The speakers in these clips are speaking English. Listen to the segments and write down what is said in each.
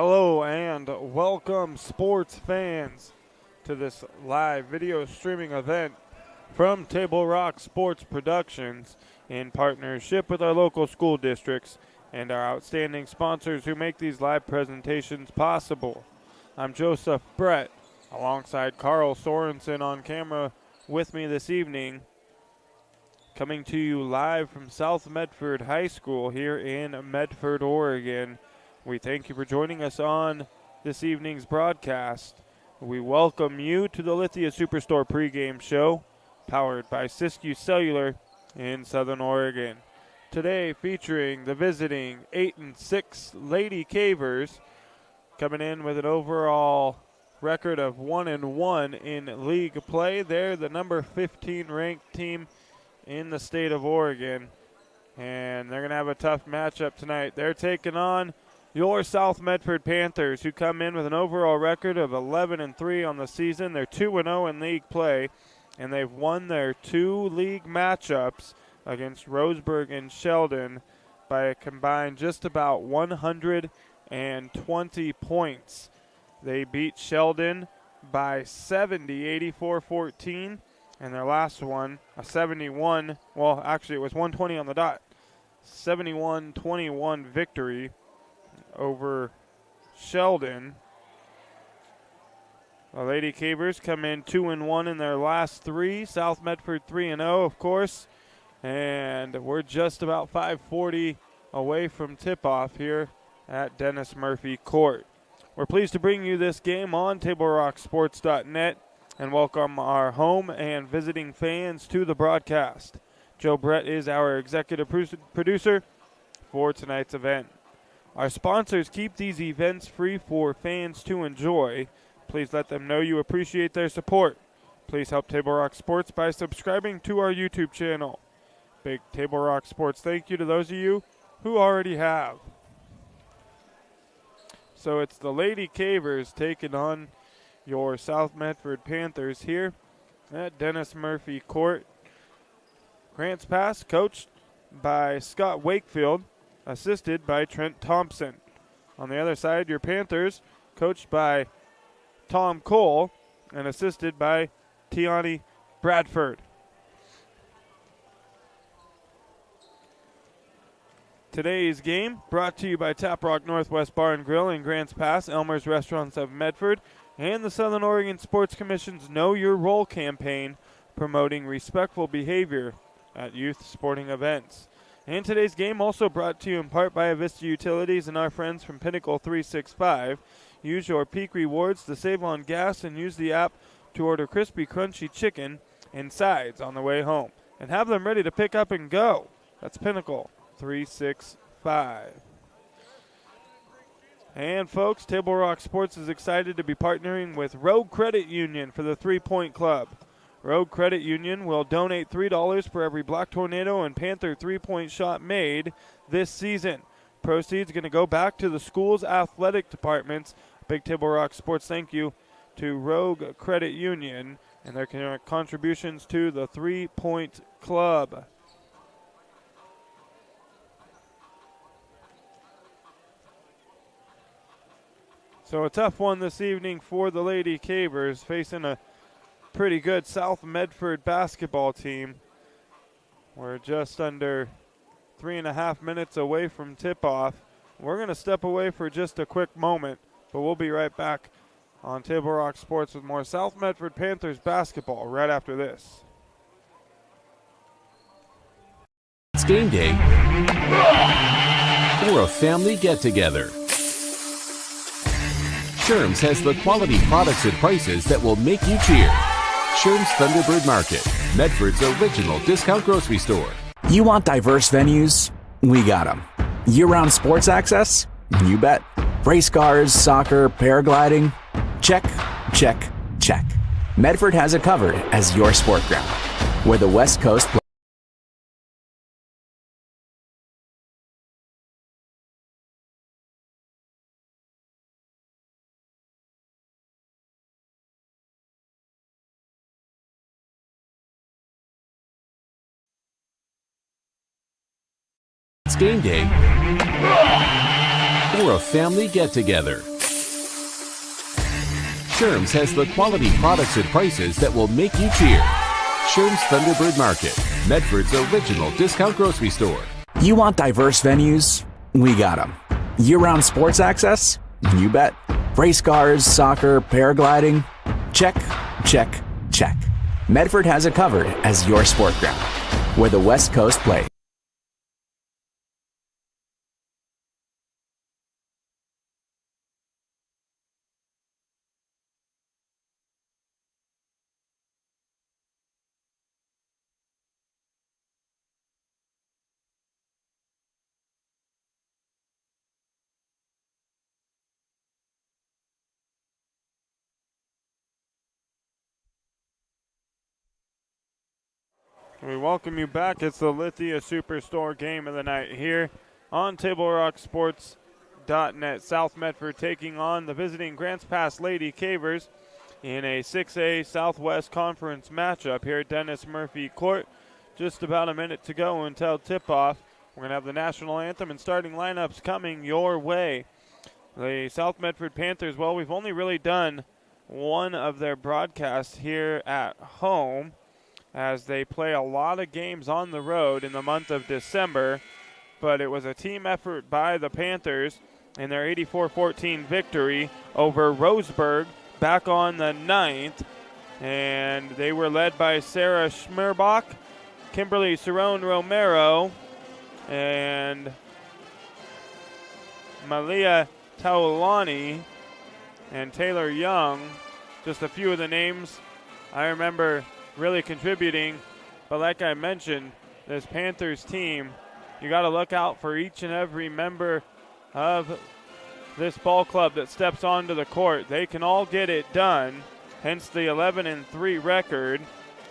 Hello and welcome, sports fans, to this live video streaming event from Table Rock Sports Productions in partnership with our local school districts and our outstanding sponsors who make these live presentations possible. I'm Joseph Brett, alongside Carl Sorensen on camera with me this evening, coming to you live from South Medford High School here in Medford, Oregon. We thank you for joining us on this evening's broadcast. We welcome you to the Lithia Superstore pregame show, powered by Siskiyou Cellular in Southern Oregon. Today featuring the visiting 8-6 Lady Cavers, coming in with an overall record of 1-1 in league play. They're the number 15 ranked team in the state of Oregon, and they're going to have a tough matchup tonight. They're taking on your South Medford Panthers, who come in with an overall record of 11-3 on the season. They're 2-0 in league play, and they've won their two league matchups against Roseburg and Sheldon by a combined just about 120 points. They beat Sheldon by 70, 84-14, and their last one, a 71, well, actually it was 120 on the dot, 71-21 victory over Sheldon. The Lady Cavers come in 2-1 in their last three. South Medford 3-0, of course. And we're just about 5:40 away from tip-off here at Dennis Murphy Court. We're pleased to bring you this game on TableRockSports.net and welcome our home and visiting fans to the broadcast. Joe Brett is our executive producer for tonight's event. Our sponsors keep these events free for fans to enjoy. Please let them know you appreciate their support. Please help Table Rock Sports by subscribing to our YouTube channel. Big Table Rock Sports thank you to those of you who already have. So it's the Lady Cavers taking on your South Medford Panthers here at Dennis Murphy Court. Grants Pass coached by Scott Wakefield, assisted by Trent Thompson. On the other side, your Panthers, coached by Tom Cole and assisted by Tiani Bradford. Today's game brought to you by Tap Rock Northwest Bar and Grill in Grants Pass, Elmer's Restaurants of Medford, and the Southern Oregon Sports Commission's Know Your Role campaign, promoting respectful behavior at youth sporting events. And today's game also brought to you in part by Avista Utilities and our friends from Pinnacle 365. Use your Peak Rewards to save on gas and use the app to order crispy, crunchy chicken and sides on the way home. And have them ready to pick up and go. That's Pinnacle 365. And folks, Table Rock Sports is excited to be partnering with Rogue Credit Union for the 3-Point Club. Rogue Credit Union will donate $3 for every Black Tornado and Panther 3-point shot made this season. Proceeds going to go back to the school's athletic departments. Big Table Rock Sports thank you to Rogue Credit Union and their contributions to the 3-Point Club. So a tough one this evening for the Lady Cavers, facing a pretty good South Medford basketball team. We're just under 3.5 minutes away from tip-off. We're going to step away for just a quick moment, but we'll be right back on Table Rock Sports with more South Medford Panthers basketball right after this. It's game day or a family get-together. Sherm's has the quality products and prices that will make you cheer. Sherm's Thunderbird Market, Medford's original discount grocery store. You want diverse venues? We got them. Year-round sports access? You bet. Race cars, soccer, paragliding? Check, check, check. Medford has it covered as your sport ground, where the West Coast It's game day or a family get-together. Sherm's has the quality products and prices that will make you cheer. Sherm's Thunderbird Market, Medford's original discount grocery store. You want diverse venues? We got them. Year-round sports access? You bet. Race cars, soccer, paragliding? Check, check, check. Medford has it covered as your sport ground, where the West Coast plays. We welcome you back. It's the Lithia Superstore game of the night here on TableRockSports.net. South Medford taking on the visiting Grants Pass Lady Cavers in a 6A Southwest Conference matchup here at Dennis Murphy Court. Just about a minute to go until tip-off. We're going to have the national anthem and starting lineups coming your way. The South Medford Panthers, well, we've only really done one of their broadcasts here at home, as they play a lot of games on the road in the month of December. But it was a team effort by the Panthers in their 84-14 victory over Roseburg back on the 9th. And they were led by Sarah Schmerbach, Kimberly Cerrone Romero, and Malia Taulani and Taylor Young. Just a few of the names I remember really contributing, but like I mentioned, this Panthers team, you got to look out for each and every member of this ball club that steps onto the court. They can all get it done, hence the 11-3 record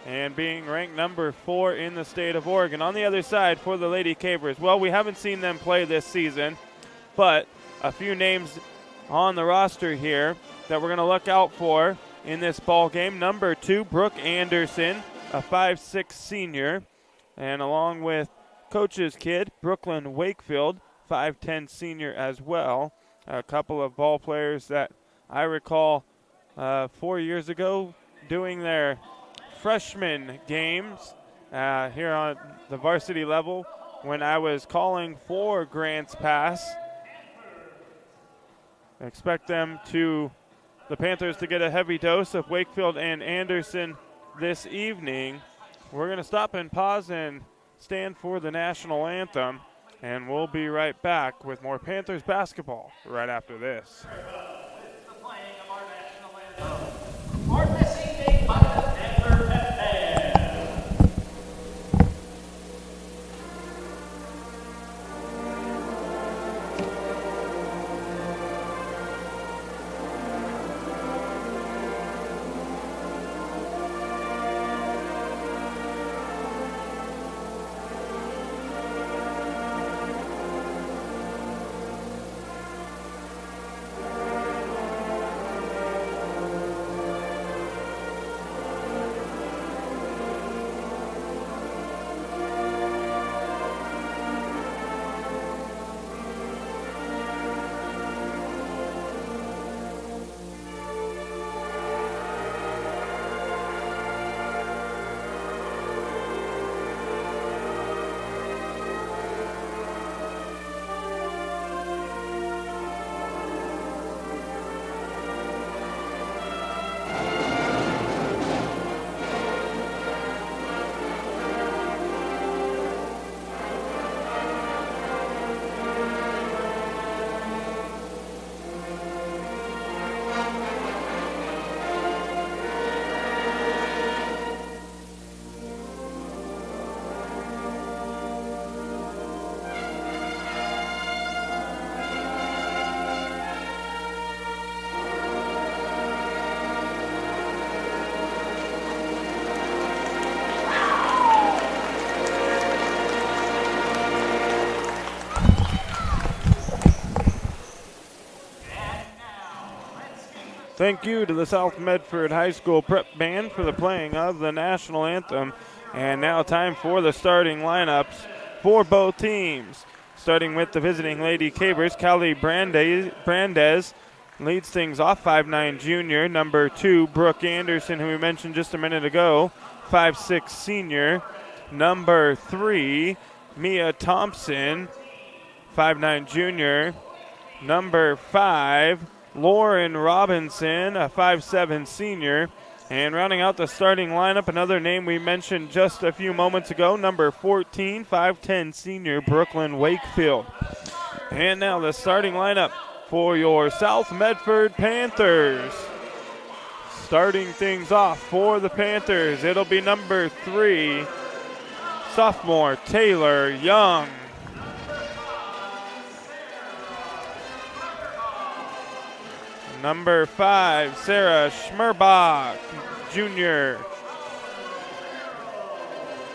and being ranked number 4 in the state of Oregon. On the other side for the Lady Cavers, well, we haven't seen them play this season, but a few names on the roster here that we're going to look out for in this ball game. Number 2, Brooke Anderson, a 5'6" senior, and along with coach's kid, Brooklyn Wakefield, 5'10" senior as well. A couple of ball players that I recall 4 years ago doing their freshman games here on the varsity level when I was calling for Grants Pass. I expect the Panthers to get a heavy dose of Wakefield and Anderson this evening. We're going to stop and pause and stand for the national anthem, and we'll be right back with more Panthers basketball right after this. It's the playing of our national anthem. For this evening by the Medford Band. Thank you to the South Medford High School Prep Band for the playing of the national anthem. And now time for the starting lineups for both teams. Starting with the visiting Lady Cavers, Callie Brandes, leads things off. 5'9" junior. Number 2, Brooke Anderson, who we mentioned just a minute ago. 5'6" senior. Number 3, Mia Thompson. 5'9" junior. Number 5, Lauren Robinson, a 5'7" senior. And rounding out the starting lineup, another name we mentioned just a few moments ago, number 14, 5'10" senior, Brooklyn Wakefield. And now the starting lineup for your South Medford Panthers. Starting things off for the Panthers, it'll be number 3, sophomore Taylor Young. Number 5, Sarah Schmerbach, junior.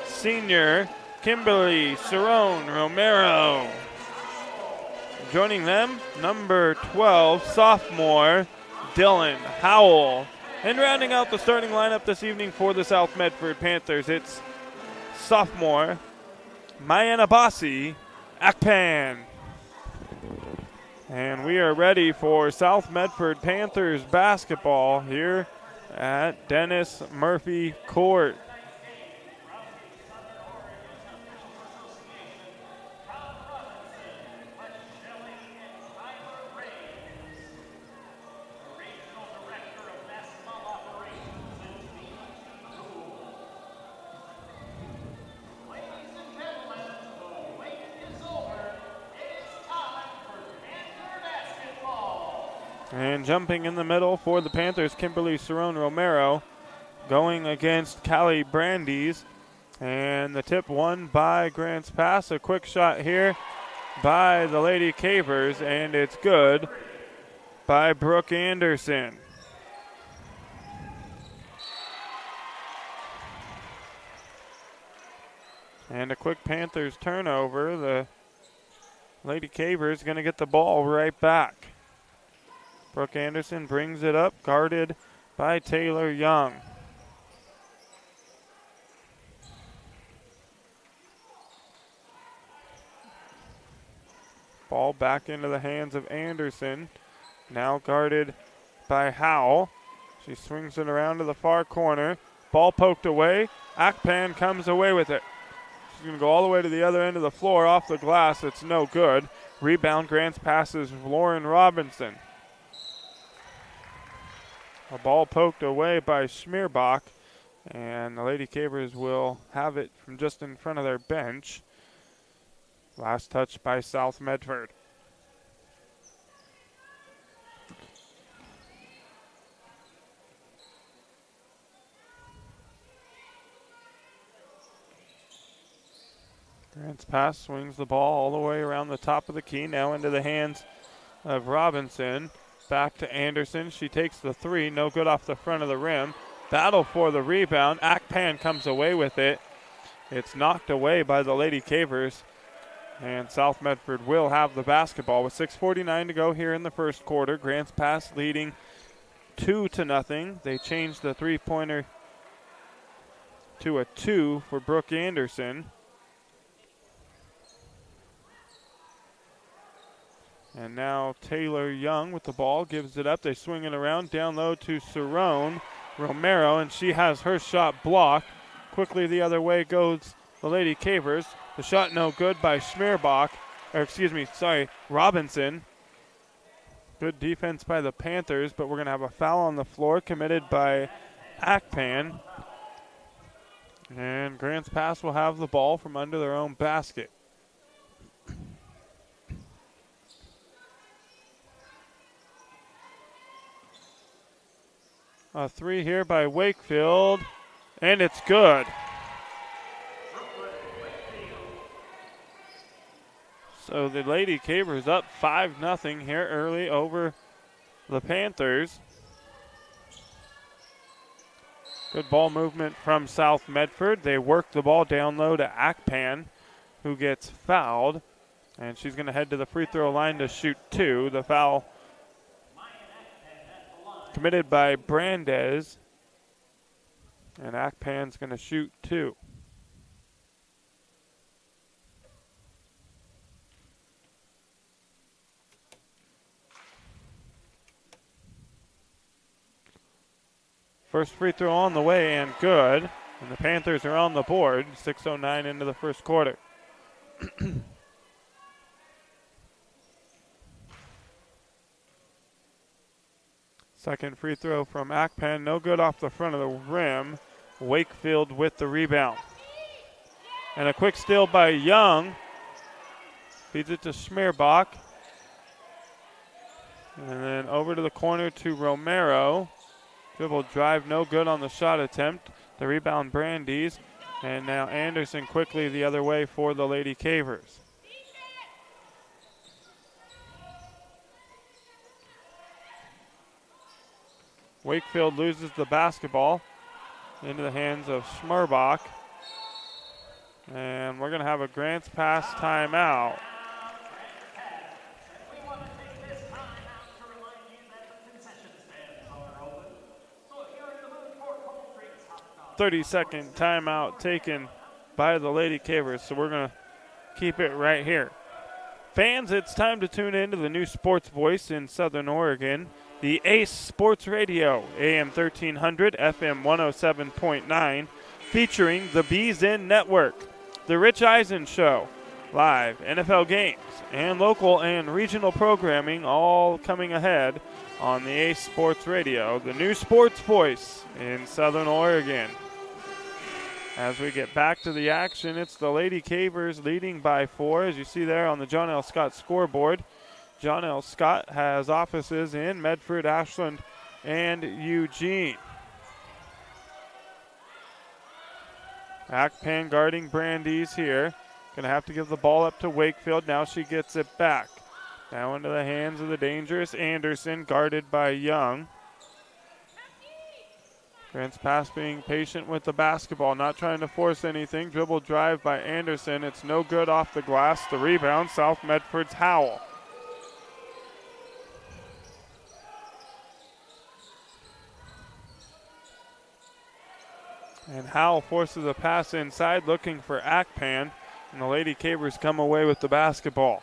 Senior, Kimberly Cerrone Romero. Joining them, number 12, sophomore Dylan Howell. And rounding out the starting lineup this evening for the South Medford Panthers, it's sophomore Mayanabasi Akpan. And we are ready for South Medford Panthers basketball here at Dennis Murphy Court. And jumping in the middle for the Panthers, Kimberly Cerrone Romero going against Callie Brandeis. And the tip won by Grants Pass. A quick shot here by the Lady Cavers, and it's good by Brooke Anderson. And a quick Panthers turnover. The Lady Cavers going to get the ball right back. Brooke Anderson brings it up, guarded by Taylor Young. Ball back into the hands of Anderson, now guarded by Howell. She swings it around to the far corner. Ball poked away. Akpan comes away with it. She's going to go all the way to the other end of the floor off the glass. It's no good. Rebound, Grants passes Lauren Robinson. A ball poked away by Schmerbach, and the Lady Cavers will have it from just in front of their bench. Last touch by South Medford. Grants pass swings the ball all the way around the top of the key, now into the hands of Robinson. Back to Anderson. She takes the 3. No good off the front of the rim. Battle for the rebound. Akpan comes away with it. It's knocked away by the Lady Cavers. And South Medford will have the basketball with 6:49 to go here in the first quarter. Grants Pass leading 2-0. They changed the three-pointer to a 2 for Brooke Anderson. And now Taylor Young with the ball, gives it up. They swing it around, down low to Cerrone Romero, and she has her shot blocked. Quickly the other way goes the Lady Cavers. The shot no good by Robinson. Good defense by the Panthers, but we're going to have a foul on the floor committed by Akpan. And Grants Pass will have the ball from under their own basket. A 3 here by Wakefield, and it's good. So the Lady Cavers up 5-0 here early over the Panthers. Good ball movement from South Medford. They work the ball down low to Akpan, who gets fouled, and she's going to head to the free throw line to shoot 2. The foul committed by Brandes, and Akpan's going to shoot 2. First free throw on the way and good. And the Panthers are on the board. 6:09 into the first quarter. Second free throw from Akpan. No good off the front of the rim. Wakefield with the rebound. And a quick steal by Young. Feeds it to Schmerbach. And then over to the corner to Romero. Dribble drive, no good on the shot attempt. The rebound, Brandeis. And now Anderson quickly the other way for the Lady Cavers. Wakefield loses the basketball into the hands of Schmerbach. And we're going to have a Grants Pass timeout. We want to take this time out to remind you that the concession stands are open. So if you're in the mood for cold drinks, hot dogs, 30-second timeout taken by the Lady Cavers, so we're going to keep it right here. Fans, it's time to tune in to the new sports voice in Southern Oregon, the Ace Sports Radio, AM 1300, FM 107.9, featuring the Bees In Network, The Rich Eisen Show, live NFL games, and local and regional programming all coming ahead on the Ace Sports Radio, the new sports voice in Southern Oregon. As we get back to the action, it's the Lady Cavers leading by 4, as you see there on the John L. Scott scoreboard. John L. Scott has offices in Medford, Ashland, and Eugene. Akpan guarding Brandeis here. Going to have to give the ball up to Wakefield. Now she gets it back. Now into the hands of the dangerous Anderson, guarded by Young. Grants Pass being patient with the basketball, not trying to force anything. Dribble drive by Anderson. It's no good off the glass. The rebound, South Medford's Howell. And Howell forces a pass inside, looking for Akpan, and the Lady Cavers come away with the basketball.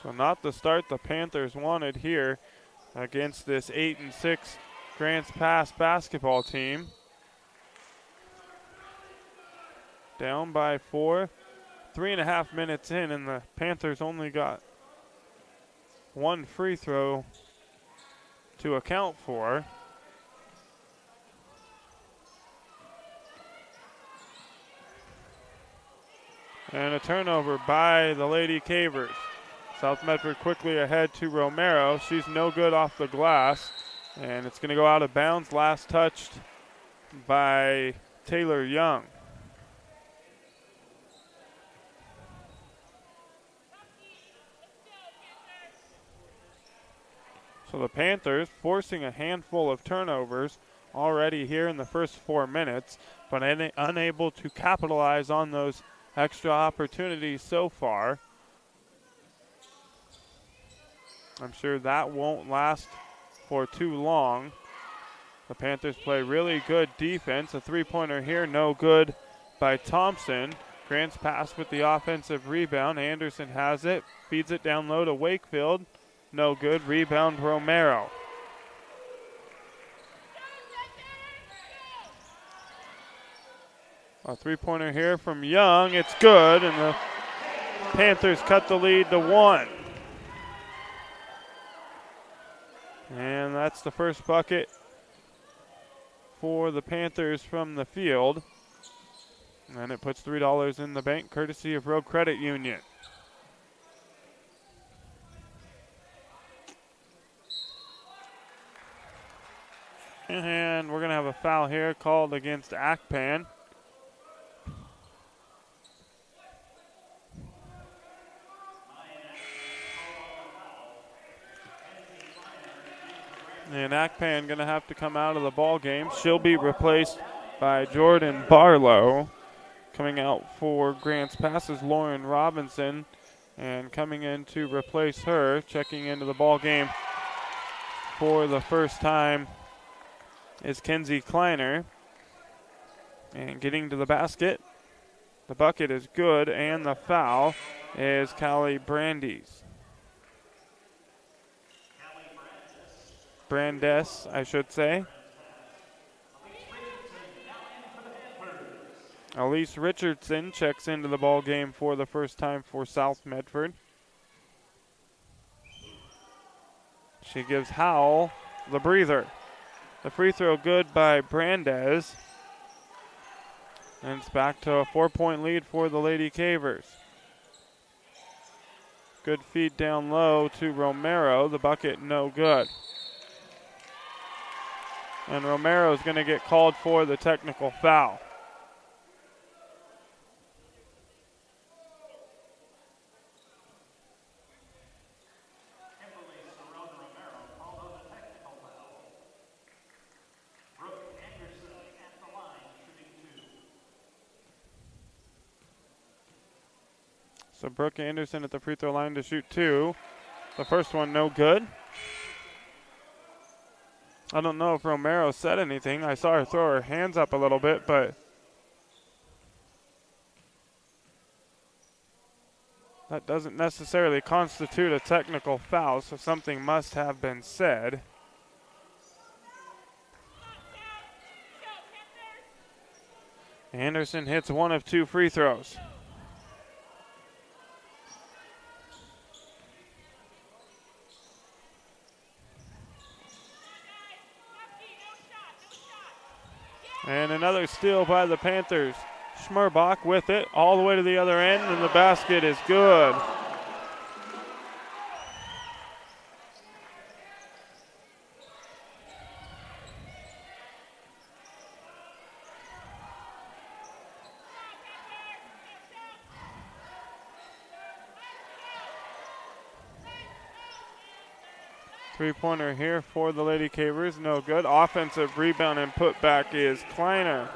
So not the start the Panthers wanted here against this 8-6 Grants Pass basketball team. Down by 4, 3.5 minutes in, and the Panthers only got one free throw to account for. And a turnover by the Lady Cavers. South Medford quickly ahead to Romero. She's no good off the glass. And it's going to go out of bounds. Last touched by Taylor Young. So the Panthers forcing a handful of turnovers already here in the first 4 minutes, but unable to capitalize on those extra opportunities so far. I'm sure that won't last for too long. The Panthers play really good defense. A three-pointer here, no good by Thompson. Grants Pass with the offensive rebound. Anderson has it, feeds it down low to Wakefield. No good. Rebound, Romero. A three-pointer here from Young. It's good, and the Panthers cut the lead to 1. And that's the first bucket for the Panthers from the field. And it puts $3 in the bank, courtesy of Road Credit Union. And we're going to have a foul here called against Akpan. And Akpan going to have to come out of the ball game. She'll be replaced by Jordan Barlow. Coming out for Grants Pass is Lauren Robinson. And coming in to replace her, checking into the ball game for the first time, is Kenzie Kleiner. And getting to the basket. The bucket is good, and the foul is Callie Brandes. Brandes, I should say. Elise Richardson checks into the ball game for the first time for South Medford. She gives Howell the breather. The free throw good by Brandes. And it's back to a 4-point lead for the Lady Cavers. Good feed down low to Romero. The bucket no good. And Romero's going to get called for the technical foul. So Brooke Anderson at the free throw line to shoot 2. The first one no good. I don't know if Romero said anything. I saw her throw her hands up a little bit, but that doesn't necessarily constitute a technical foul, so something must have been said. Anderson hits one of 2 free throws. And another steal by the Panthers. Schmerbach with it all the way to the other end, and the basket is good. Three-pointer here for the Lady Cavers, no good. Offensive rebound and putback is Kleiner.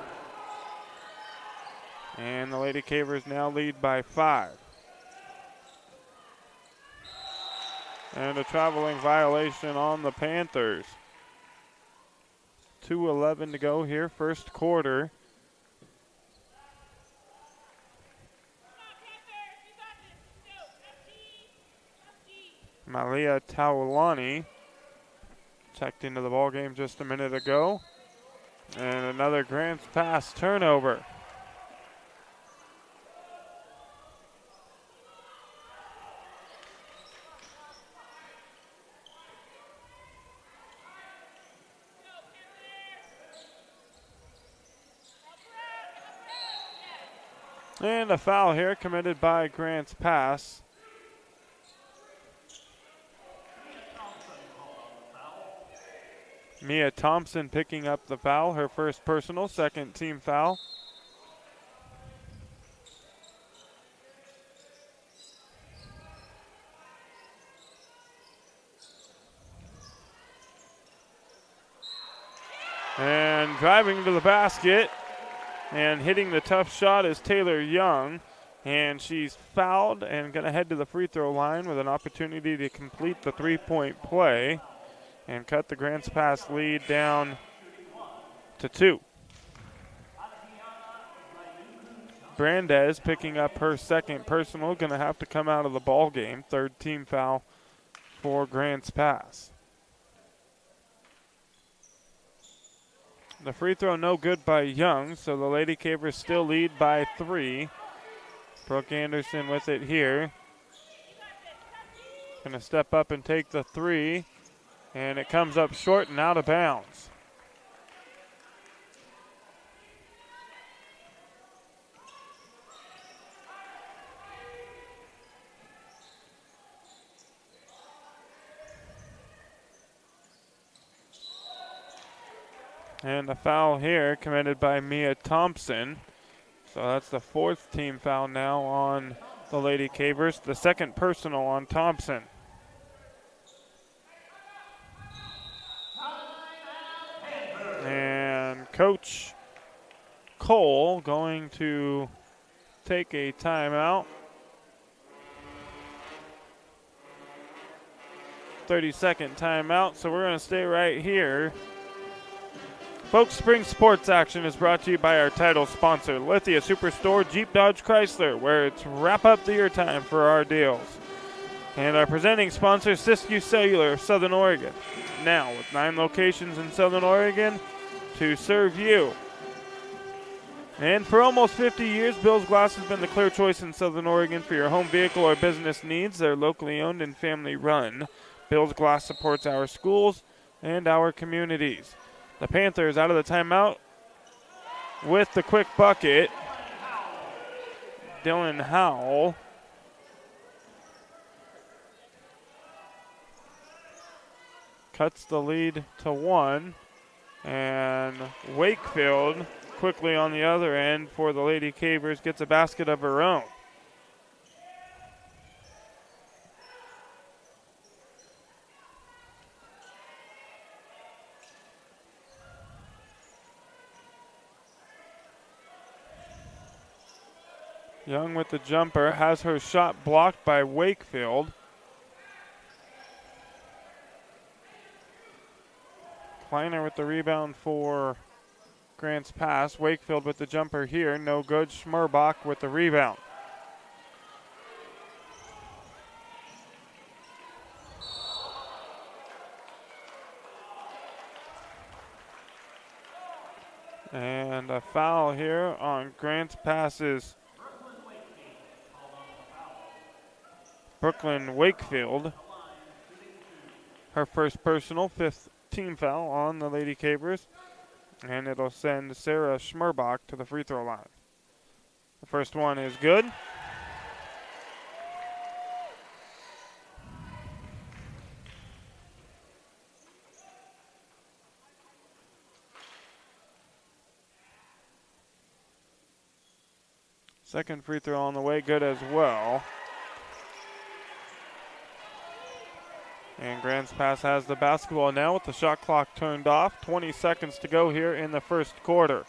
And the Lady Cavers now lead by 5. And a traveling violation on the Panthers. 2:11 to go here, first quarter. Malia Taulani checked into the ball game just a minute ago. And another Grants pass turnover. And a foul here committed by Grants pass. Mia Thompson picking up the foul, her first personal, second team foul. And driving to the basket and hitting the tough shot is Taylor Young. And she's fouled and going to head to the free throw line with an opportunity to complete the 3-point play and cut the Grants pass lead down to 2. Brandes picking up her second personal, going to have to come out of the ball game. Third team foul for Grants pass. The free throw no good by Young, so the Lady Cavers still lead by 3. Brooke Anderson with it here. Going to step up and take the 3. And it comes up short and out of bounds. And a foul here committed by Mia Thompson. So that's the 4th team foul now on the Lady Cavers. The second personal on Thompson. And Coach Cole going to take a timeout. 30-second timeout, so we're going to stay right here. Folks, spring sports action is brought to you by our title sponsor, Lithia Superstore Jeep Dodge Chrysler, where it's wrap up the year time for our deals. And our presenting sponsor, Siskiyou Cellular of Southern Oregon. Now, with 9 locations in Southern Oregon to serve you. And for almost 50 years, Bill's Glass has been the clear choice in Southern Oregon for your home vehicle or business needs. They're locally owned and family run. Bill's Glass supports our schools and our communities. The Panthers out of the timeout with the quick bucket. Dylan Howell. Cuts the lead to 1. And Wakefield quickly on the other end for the Lady Cavers gets a basket of her own. Young with the jumper, has her shot blocked by Wakefield. Kleiner with the rebound for Grants Pass. Wakefield with the jumper here, no good. Schmerbach with the rebound. And a foul here on Grants Pass's Brooklyn Wakefield. Her first personal, 5th team foul on the Lady Cavers. And it'll send Sarah Schmerbach to the free throw line. The first one is good. Second free throw on the way, good as well. And Grants Pass has the basketball now with the shot clock turned off. 20 seconds to go here in the first quarter.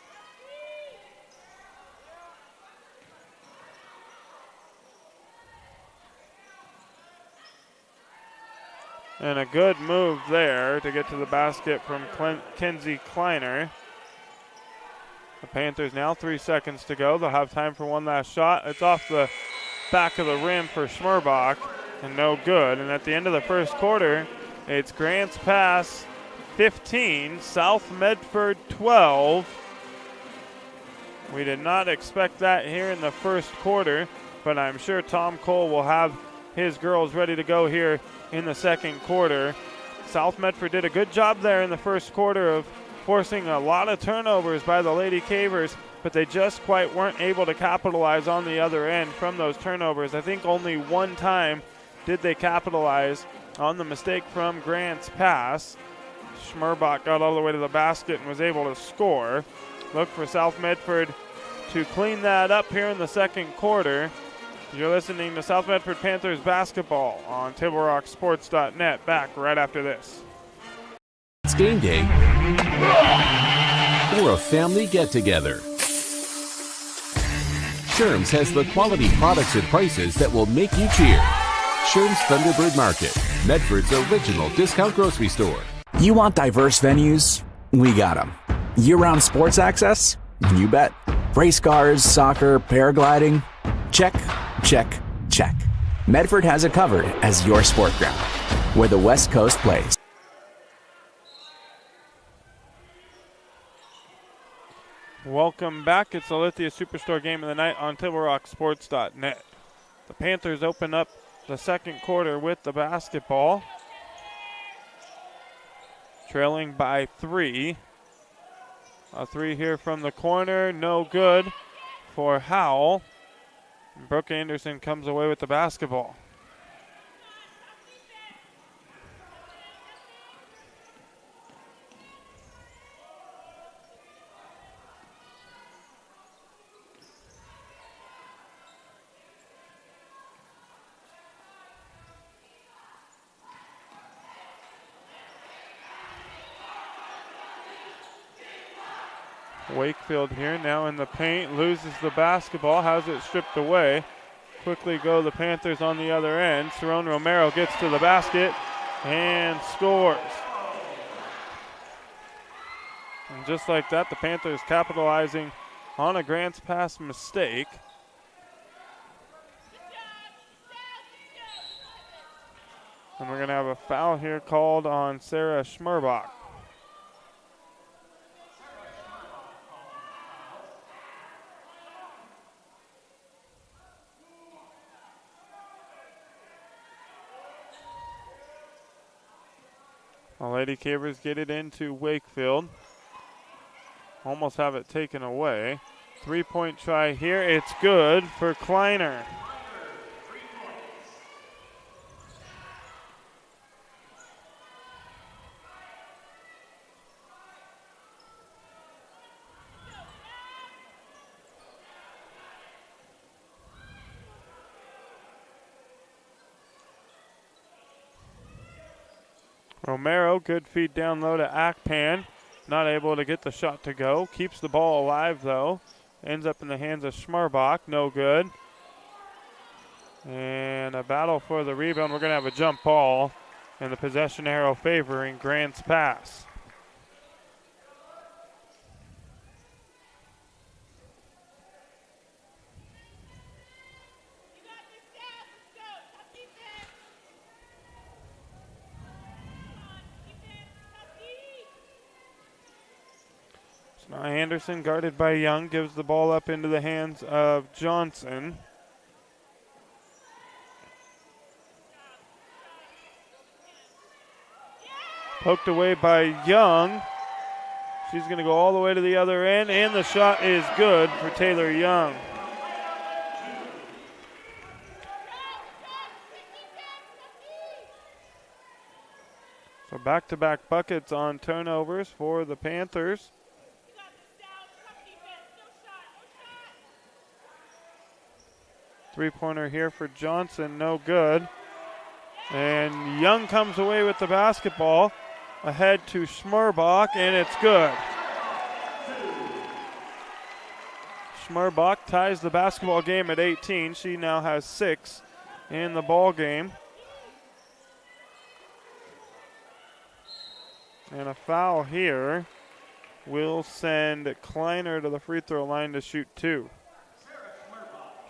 And a good move there to get to the basket from Kenzie Kleiner. The Panthers now 3 seconds to go. They'll have time for one last shot. It's off the back of the rim for Schmerbach. And no good. And at the end of the first quarter, it's Grants Pass 15, South Medford 12. We did not expect that here in the first quarter, but I'm sure Tom Cole will have his girls ready to go here in the second quarter. South Medford did a good job there in the first quarter of forcing a lot of turnovers by the Lady Cavers, but they just quite weren't able to capitalize on the other end from those turnovers. I think only one time did they capitalize on the mistake from Grants Pass. Schmerbach got all the way to the basket and was able to score. Look for South Medford to clean that up here in the second quarter. You're listening to South Medford Panthers basketball on TableRockSports.net. Back right after this. It's game day or a family get-together. Sherm's has the quality products and prices that will make you cheer. Sherm's Thunderbird Market, Medford's original discount grocery store. You want diverse venues? We got them. Year-round sports access? You bet. Race cars, soccer, paragliding? Check, check, check. Medford has it covered as your sport ground, where the West Coast plays. Welcome back. It's the Lithia Superstore game of the night on TableRockSports.net. The Panthers open up the second quarter with the basketball, trailing by 3. A 3 here from the corner, no good for Howell. Brooke Anderson comes away with the basketball. Wakefield here now in the paint, loses the basketball, has it stripped away. Quickly go the Panthers on the other end. Cerrone Romero gets to the basket and scores. And just like that, the Panthers capitalizing on a Grants Pass mistake. And we're going to have a foul here called on Sarah Schmerbach. The Lady Cavers get it into Wakefield. Almost have it taken away. 3-point try here. It's good for Kleiner. Romero, good feed down low to Akpan. Not able to get the shot to go. Keeps the ball alive, though. Ends up in the hands of Schmerbach. No good. And a battle for the rebound. We're going to have a jump ball. And the possession arrow favoring Grants Pass. Now Anderson, guarded by Young, gives the ball up into the hands of Johnson. Poked away by Young. She's going to go all the way to the other end, and the shot is good for Taylor Young. So back-to-back buckets on turnovers for the Panthers. Three-pointer here for Johnson, no good. And Young comes away with the basketball. Ahead to Schmerbach, and it's good. Schmerbach ties the basketball game at 18. She now has 6 in the ball game. And a foul here will send Kleiner to the free throw line to shoot 2.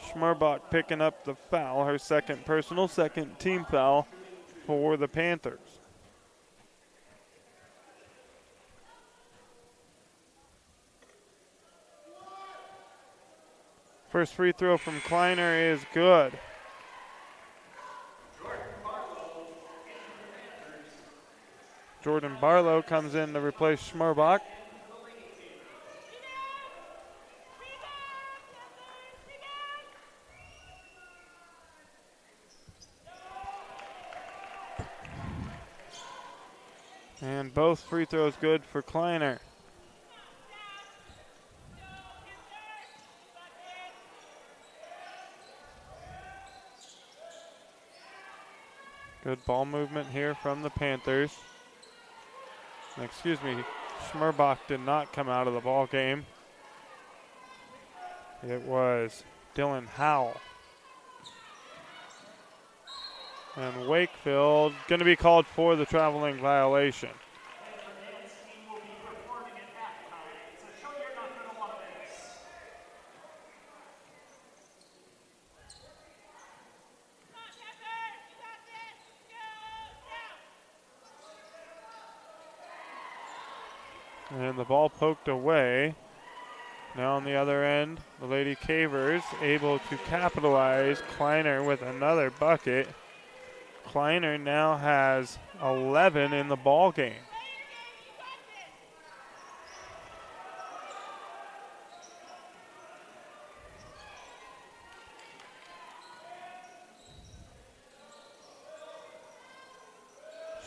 Schmerbach picking up the foul, her second personal, second team foul for the Panthers. First free throw from Kleiner is good. Jordan Barlow comes in to replace Schmerbach. And both free throws good for Kleiner. Good ball movement here from the Panthers. Excuse me, Schmerbach did not come out of the ball game. It was Dylan Howell. And Wakefield going to be called for the traveling violation. And the ball poked away. Now on the other end, the Lady Cavers able to capitalize. Kleiner with another bucket. Kleiner now has 11 in the ball game.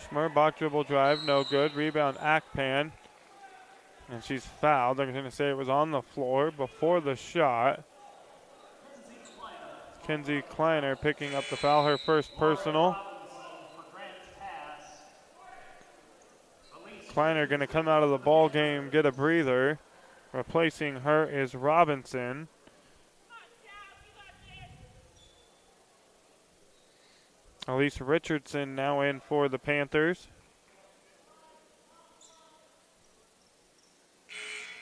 Schmerbach dribble drive, no good. Rebound Akpan. And she's fouled. They're going to say it was on the floor before the shot. Kenzie Kleiner picking up the foul, her first personal. Kleiner going to come out of the ball game, get a breather. Replacing her is Robinson. Elise Richardson now in for the Panthers.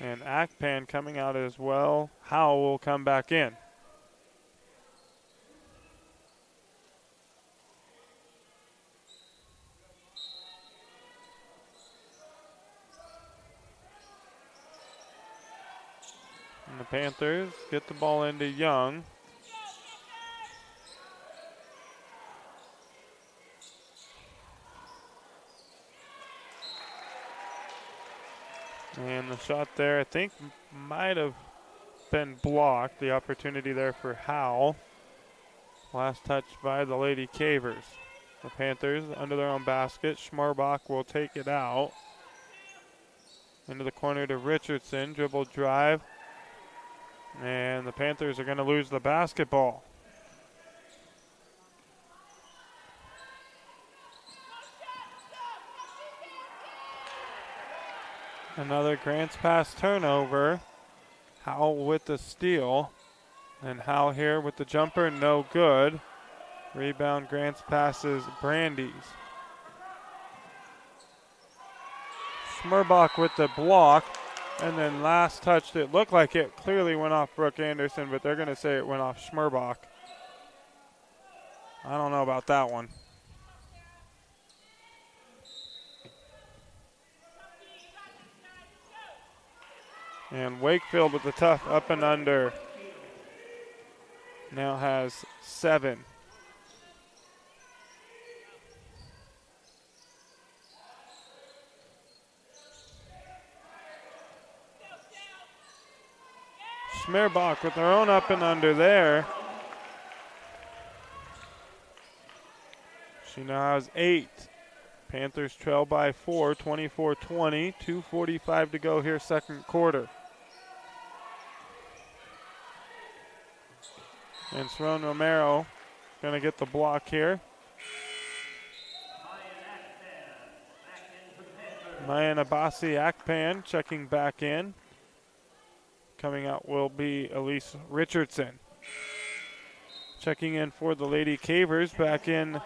And Akpan coming out as well. Howell will come back in. And the Panthers get the ball into Young. And the shot there, I think, might have been blocked. The opportunity there for Howell. Last touch by the Lady Cavers. The Panthers under their own basket. Schmarbach will take it out. Into the corner to Richardson. Dribble drive. And the Panthers are going to lose the basketball. Another Grants pass turnover. Howell with the steal. And Howell here with the jumper, no good. Rebound, Grants passes Brandeis. Schmerbach with the block. And then last touch, it looked like it clearly went off Brooke Anderson, but they're going to say it went off Schmerbach. I don't know about that one. And Wakefield with the tough up and under. Now has 7. Schmerbach with their own up and under there. She now has 8. Panthers trail by 4, 24-20. 2:45 to go here, second quarter. And Cerrone Romero going to get the block here. Mayan Abasi Akpan checking back in. Coming out will be Elise Richardson. Checking in for the Lady Cavers, back in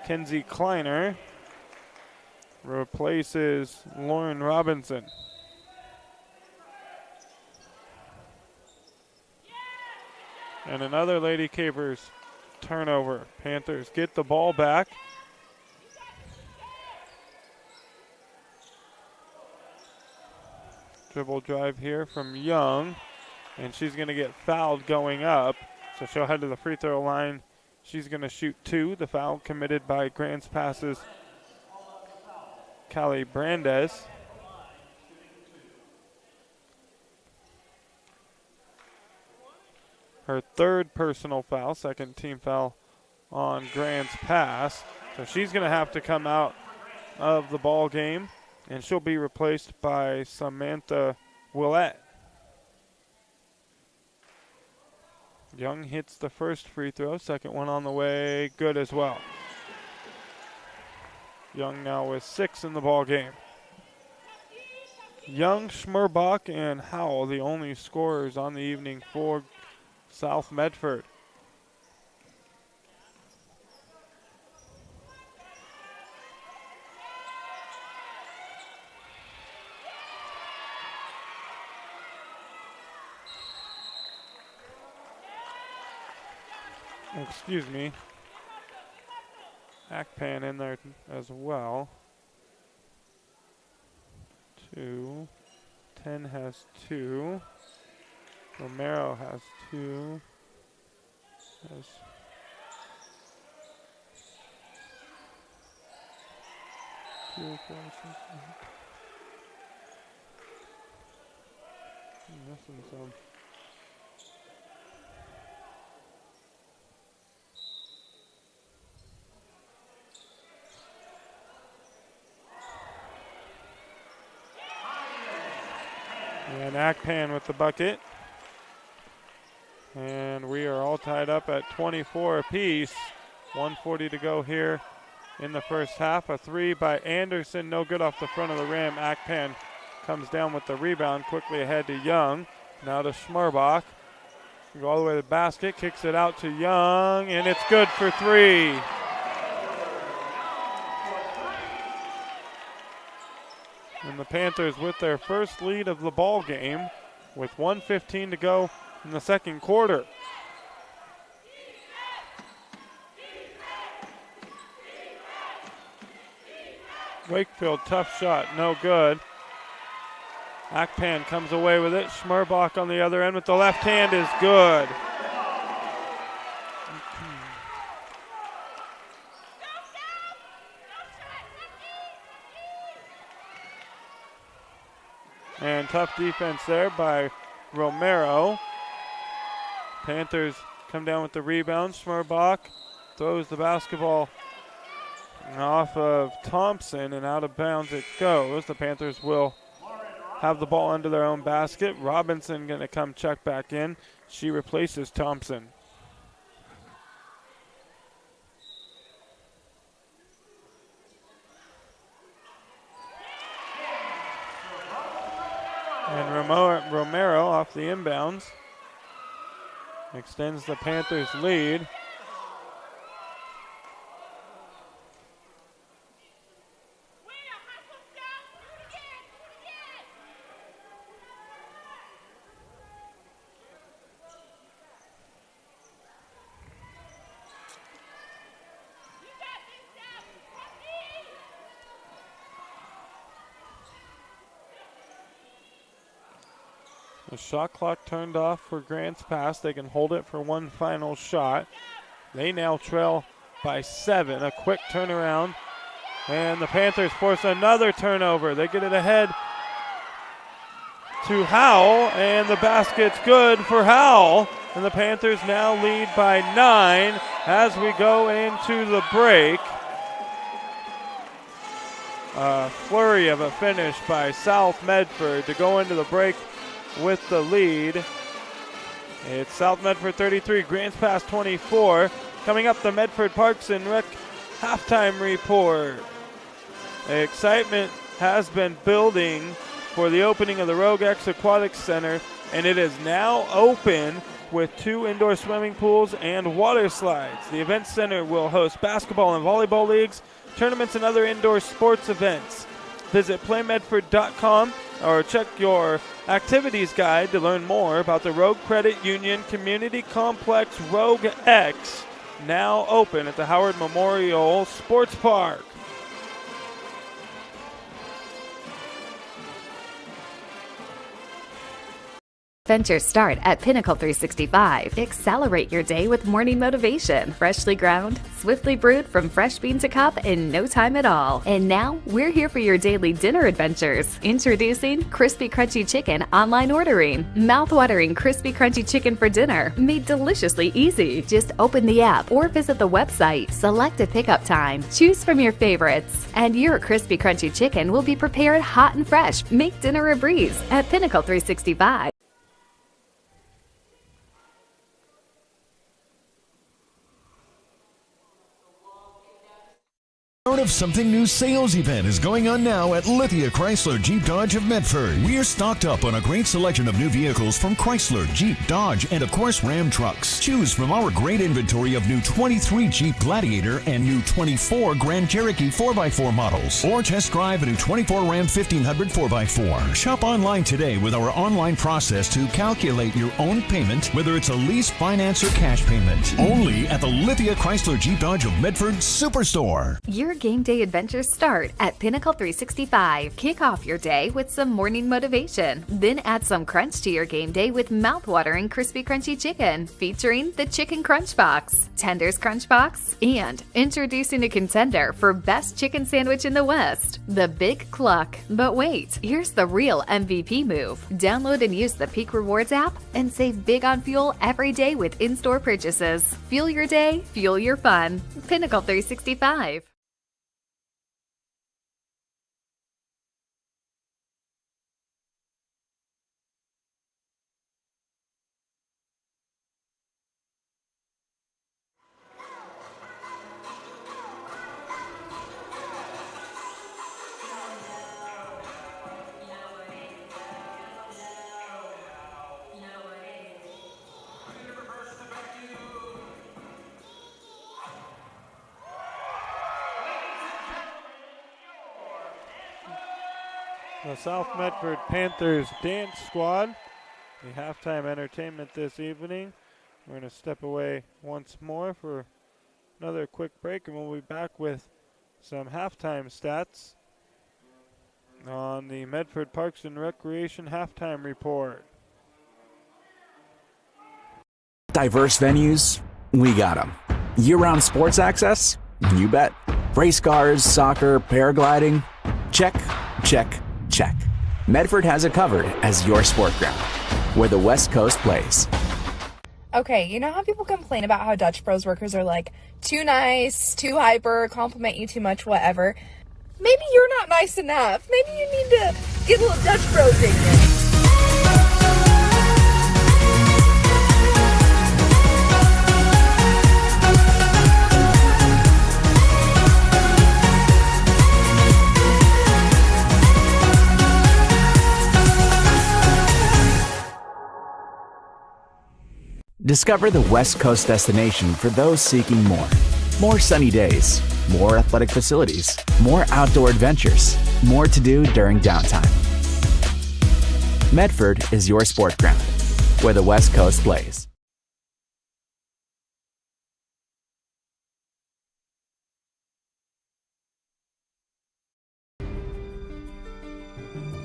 Kenzie Kleiner. Replaces Lauren Robinson. And another Lady Cavers turnover. Panthers get the ball back. Dribble drive here from Young. And she's going to get fouled going up. So she'll head to the free throw line. She's going to shoot 2. The foul committed by Grants passes Callie Brandes. Her third personal foul, second team foul on Grant's pass. So she's going to have to come out of the ball game, and she'll be replaced by Samantha Willett. Young hits the first free throw, second one on the way, good as well. Young now with 6 in the ball game. Young, Schmerbach, and Howell, the only scorers on the evening for South Medford. Excuse me. Akpan in there as well. 2. 10 has 2. Romero has 2. Has 2, 4, 6, 8. Missing some. And Akpan with the bucket. And we are all tied up at 24 apiece. 1:40 to go here in the first half. A 3 by Anderson, no good off the front of the rim. Akpan comes down with the rebound, quickly ahead to Young. Now to Schmerbach. Go all the way to the basket, kicks it out to Young, and it's good for 3. And the Panthers with their first lead of the ball game with 1:15 to go in the second quarter. Wakefield, tough shot, no good. Akpan comes away with it. Schmerbach on the other end with the left hand is good. And tough defense there by Romero. Panthers come down with the rebound. Schmerbach throws the basketball off of Thompson, and out of bounds it goes. The Panthers will have the ball under their own basket. Robinson going to come check back in. She replaces Thompson. And Romero off the inbounds extends the Panthers' lead. The shot clock turned off for Grants Pass. They can hold it for one final shot. They now trail by 7. A quick turnaround. And the Panthers force another turnover. They get it ahead to Howell, and the basket's good for Howell. And the Panthers now lead by 9 as we go into the break. A flurry of a finish by South Medford to go into the break with the lead. It's South Medford 33, Grants Pass 24. Coming up, the Medford Parks and Rec halftime report. Excitement has been building for the opening of the Rogue X Aquatic Center, and it is now open with 2 indoor swimming pools and water slides. The event center will host basketball and volleyball leagues, tournaments, and other indoor sports events. Visit playmedford.com or check your activities guide to learn more about the Rogue Credit Union Community Complex Rogue X, now open at the Howard Memorial Sports Park. Adventures start at Pinnacle 365. Accelerate your day with morning motivation. Freshly ground, swiftly brewed from fresh bean to cup in no time at all. And now, we're here for your daily dinner adventures. Introducing Crispy Crunchy Chicken online ordering. Mouth-watering Crispy Crunchy Chicken for dinner, made deliciously easy. Just open the app or visit the website. Select a pickup time. Choose from your favorites. And your Crispy Crunchy Chicken will be prepared hot and fresh. Make dinner a breeze at Pinnacle 365. Part of something new sales event is going on now at Lithia Chrysler Jeep Dodge of Medford. We're stocked up on a great selection of new vehicles from Chrysler, Jeep, Dodge, and of course Ram trucks. Choose from our great inventory of new 23 Jeep Gladiator and new 24 Grand Cherokee 4x4 models, or test drive a new 24 Ram 1500 4x4. Shop online today with our online process to calculate your own payment, whether it's a lease, finance, or cash payment. Only at the Lithia Chrysler Jeep Dodge of Medford Superstore. Your game day adventures start at Pinnacle 365. Kick off your day with some morning motivation. Then add some crunch to your game day with mouth-watering Crispy Crunchy Chicken, featuring the Chicken Crunch Box, Tenders Crunch Box, and introducing a contender for Best Chicken Sandwich in the West, the Big Cluck. But wait, here's the real MVP move. Download and use the Peak Rewards app and save big on fuel every day with in-store purchases. Fuel your day, fuel your fun. Pinnacle 365. the South Medford Panthers dance squad, the halftime entertainment this evening. We're going to step away once more for another quick break, and we'll be back with some halftime stats on the Medford Parks and Recreation halftime report. Diverse venues, we got them. Year-round sports access? You bet. Race cars, soccer, paragliding? Check, check, check. Medford has it covered as your sport ground, where the West Coast plays. Okay, you know how people complain about how Dutch Bros workers are like too nice, too hyper, compliment you too much, whatever? Maybe you're not nice enough. Maybe you need to get a little Dutch Bros in you. Discover the West Coast destination for those seeking more. More sunny days, more athletic facilities, more outdoor adventures, more to do during downtime. Medford is your sport ground, where the West Coast plays.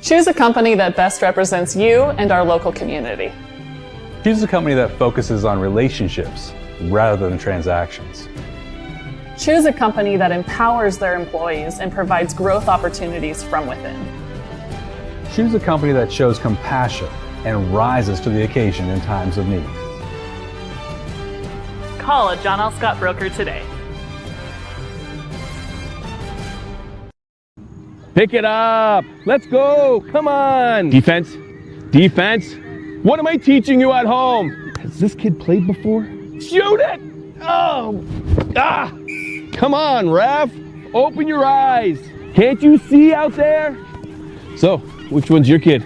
Choose a company that best represents you and our local community. Choose a company that focuses on relationships rather than transactions. Choose a company that empowers their employees and provides growth opportunities from within. Choose a company that shows compassion and rises to the occasion in times of need. Call a John L. Scott broker today. Pick it up. Let's go. Come on. Defense. Defense. What am I teaching you at home? Has this kid played before? Shoot it! Oh! Ah! Come on, ref. Open your eyes. Can't you see out there? So, which one's your kid?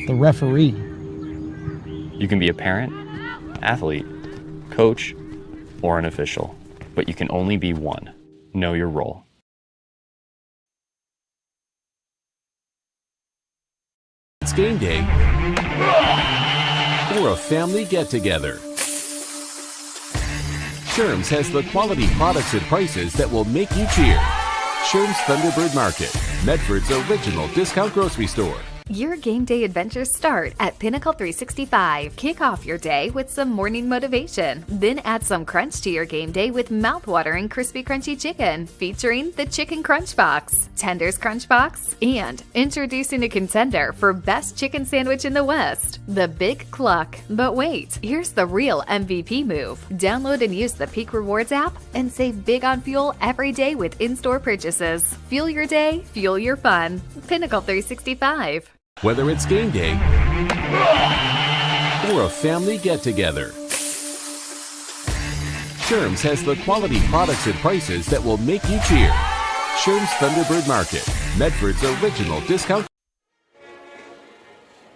The referee. You can be a parent, athlete, coach, or an official, but you can only be one. Know your role. It's game day or a family get-together. Sherm's has the quality products and prices that will make you cheer. Sherm's Thunderbird Market, Medford's original discount grocery store. Your game day adventures start at Pinnacle 365. Kick off your day with some morning motivation. Then add some crunch to your game day with mouth-watering crispy crunchy chicken, featuring the Chicken Crunch Box, Tender's Crunch Box, and introducing a contender for best chicken sandwich in the West, the Big Cluck. But wait, here's the real MVP move. Download and use the Peak Rewards app and save big on fuel every day with in-store purchases. Fuel your day, fuel your fun. Pinnacle 365. Whether it's game day or a family get-together, Sherm's has the quality products and prices that will make you cheer. Sherm's Thunderbird Market, Medford's original discount.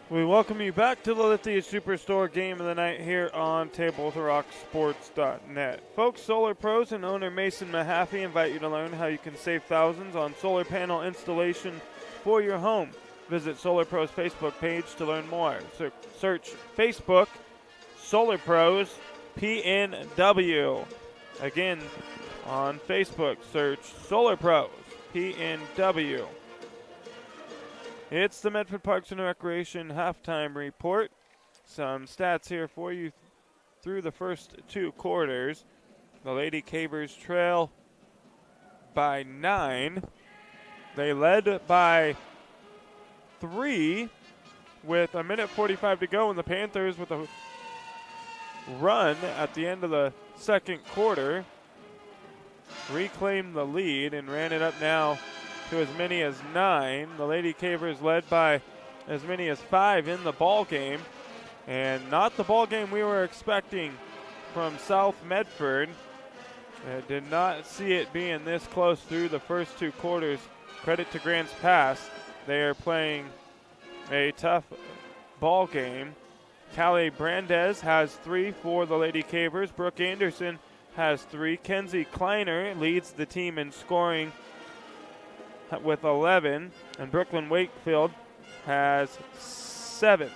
We welcome you back to the Lithia Superstore Game of the Night here on TableToRockSports.net. Folks, Solar Pros and owner Mason Mahaffey invite you to learn how you can save thousands on solar panel installation for your home. Visit Solar Pros Facebook page to learn more. Search Facebook Solar Pros PNW. Again, on Facebook, search Solar Pros PNW. It's the Medford Parks and Recreation halftime report. Some stats here for you through the first two quarters. The Lady Cavers trail by 9. They led by 3 with a minute 45 to go, and the Panthers with a run at the end of the second quarter reclaimed the lead and ran it up now to as many as 9. The Lady Cavers led by as many as 5 in the ball game, and not the ball game we were expecting from South Medford. Did not see it being this close through the first two quarters. Credit to Grants Pass. They are playing a tough ball game. Callie Brandes has 3 for the Lady Cavers. Brooke Anderson has 3. Kenzie Kleiner leads the team in scoring with 11, and Brooklyn Wakefield has 7.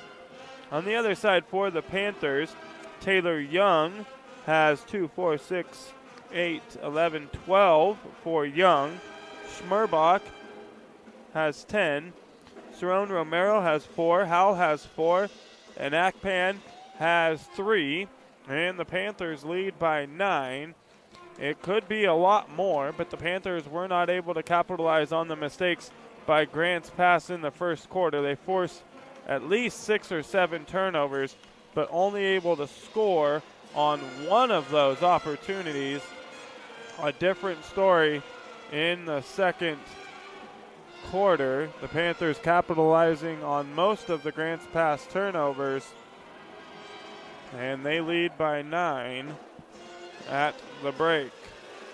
On the other side for the Panthers, Taylor Young has 2, 4, 6, 8, 11, 12 for Young. Schmerbach has 10. Cerrone Romero has 4. Howell has 4. And Akpan has 3. And the Panthers lead by 9. It could be a lot more, but the Panthers were not able to capitalize on the mistakes by Grant's pass in the first quarter. They forced at least 6 or 7 turnovers, but only able to score on one of those opportunities. A different story in the second quarter. The Panthers capitalizing on most of the Grant's pass turnovers, and they lead by 9 at the break.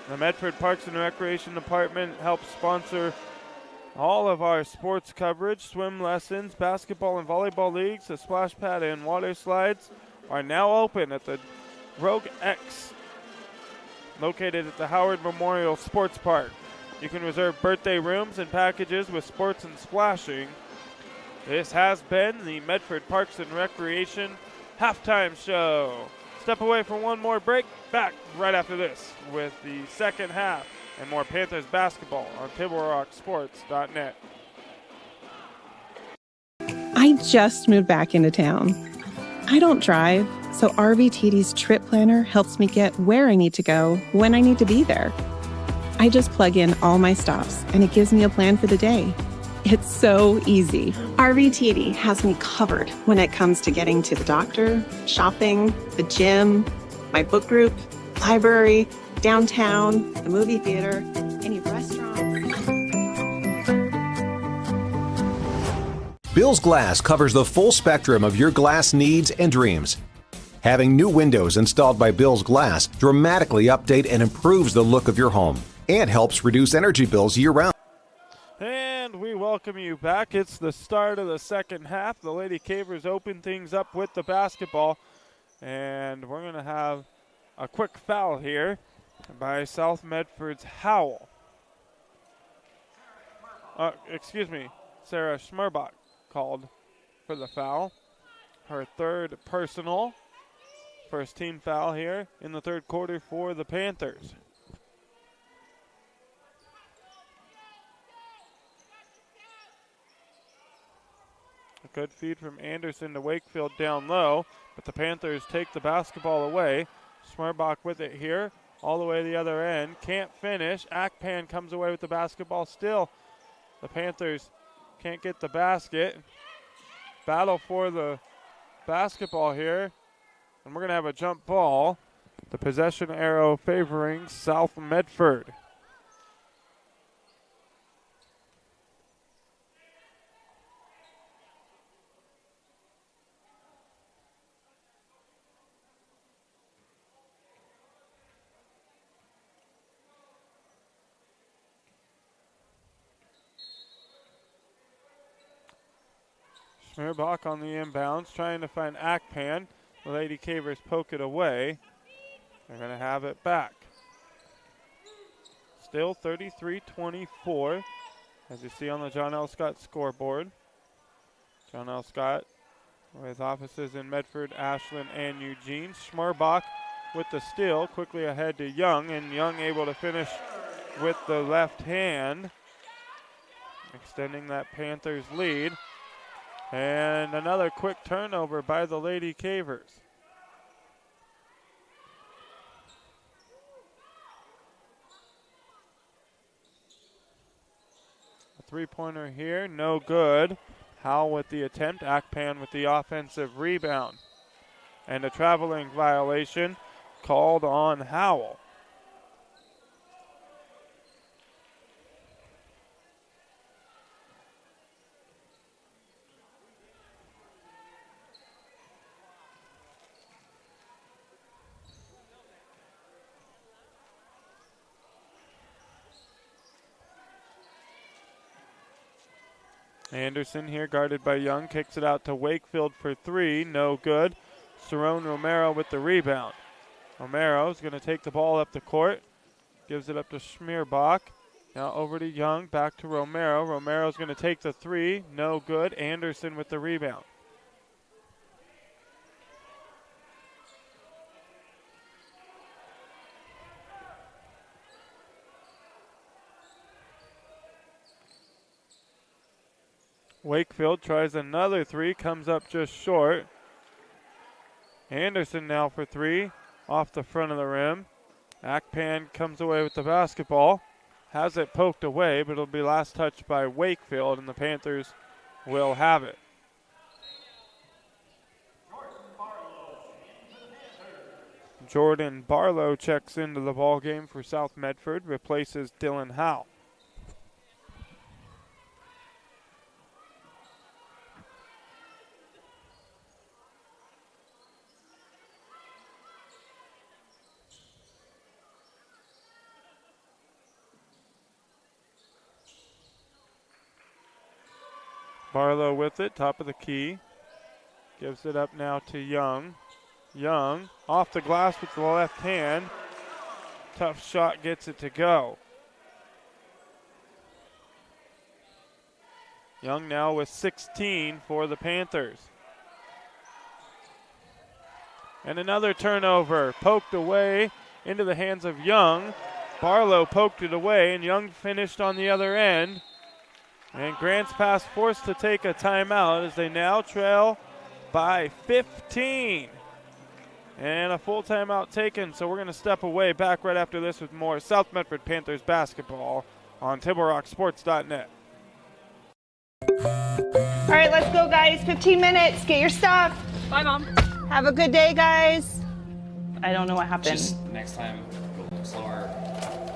The Medford Parks and Recreation Department helps sponsor all of our sports coverage. Swim lessons, basketball and volleyball leagues, the splash pad and water slides are now open at the Rogue X, located at the Howard Memorial Sports Park. You can reserve birthday rooms and packages with sports and splashing. This has been the Medford Parks and Recreation Halftime Show. Step away for one more break. Back right after this with the second half and more Panthers basketball on TableRockSports.net. I just moved back into town. I don't drive, so RVTD's trip planner helps me get where I need to go when I need to be there. I just plug in all my stops and it gives me a plan for the day. It's so easy. RVTD has me covered when it comes to getting to the doctor, shopping, the gym, my book group, library, downtown, the movie theater, any restaurant. Bill's Glass covers the full spectrum of your glass needs and dreams. Having new windows installed by Bill's Glass dramatically update and improves the look of your home and helps reduce energy bills year-round. And we welcome you back. It's the start of the second half. The Lady Cavers open things up with the basketball, and we're going to have a quick foul here by South Medford's Howell. Sarah Schmerbach called for the foul. Her third personal. First team foul here in the third quarter for the Panthers. A good feed from Anderson to Wakefield down low, but the Panthers take the basketball away. Schmerbach with it here, all the way to the other end. Can't finish. Akpan comes away with the basketball still. The Panthers can't get the basket. Battle for the basketball here, and we're going to have a jump ball. The possession arrow favoring South Medford. Schmerbach on the inbounds, trying to find Akpan. The Lady Cavers poke it away. They're going to have it back. Still 33-24, as you see on the John L. Scott scoreboard. John L. Scott with offices in Medford, Ashland, and Eugene. Schmerbach with the steal, quickly ahead to Young, and Young able to finish with the left hand, extending that Panthers lead. And another quick turnover by the Lady Cavers. A three-pointer here, no good. Howell with the attempt, Akpan with the offensive rebound. And a traveling violation called on Howell. Anderson here guarded by Young, kicks it out to Wakefield for three, no good. Cerrone Romero with the rebound. Romero's going to take the ball up the court, gives it up to Schmerbach. Now over to Young, back to Romero. Romero's going to take the three. No good. Anderson with the rebound. Wakefield tries another three, comes up just short. Anderson now for three, off the front of the rim. Akpan comes away with the basketball. Has it poked away, but it'll be last touched by Wakefield, and the Panthers will have it. Jordan Barlow checks into the ball game for South Medford, replaces Dylan Howe. Barlow with it, top of the key. Gives it up now to Young. Young off the glass with the left hand. Tough shot, gets it to go. Young now with 16 for the Panthers. And another turnover, poked away into the hands of Young. Barlow poked it away, and Young finished on the other end. And Grants Pass forced to take a timeout as they now trail by 15. And a full timeout taken, so we're going to step away. Back right after this with more South Medford Panthers basketball on TableRockSports.net. All right, let's go, guys. 15 minutes. Get your stuff. Bye, Mom. Have a good day, guys. I don't know what happened. Just next time, go a little slower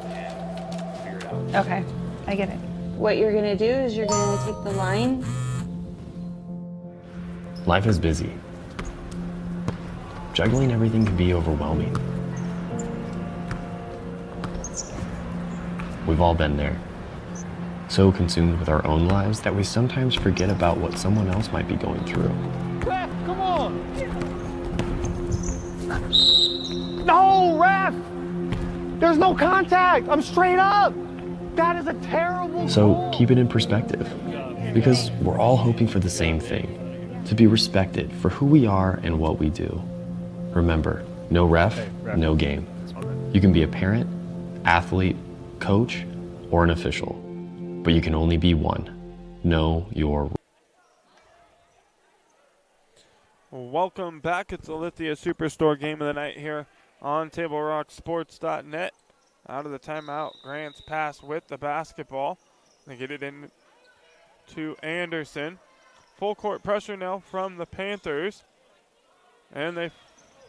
and figure it out. Okay, I get it. What you're gonna do is you're gonna take the line. Life is busy. Juggling everything can be overwhelming. We've all been there. So consumed with our own lives that we sometimes forget about what someone else might be going through. Ref, come on! No, ref! There's no contact! I'm straight up! That is a terrible So goal. keep it in perspective, because we're all hoping for the same thing, to be respected for who we are and what we do. Remember, no ref, no game. You can be a parent, athlete, coach, or an official, but you can only be one. Know your. Welcome back. It's the Lithia Superstore game of the night here on TableRockSports.net. Out of the timeout, Grants Pass with the basketball. They get it in to Anderson. Full court pressure now from the Panthers. And they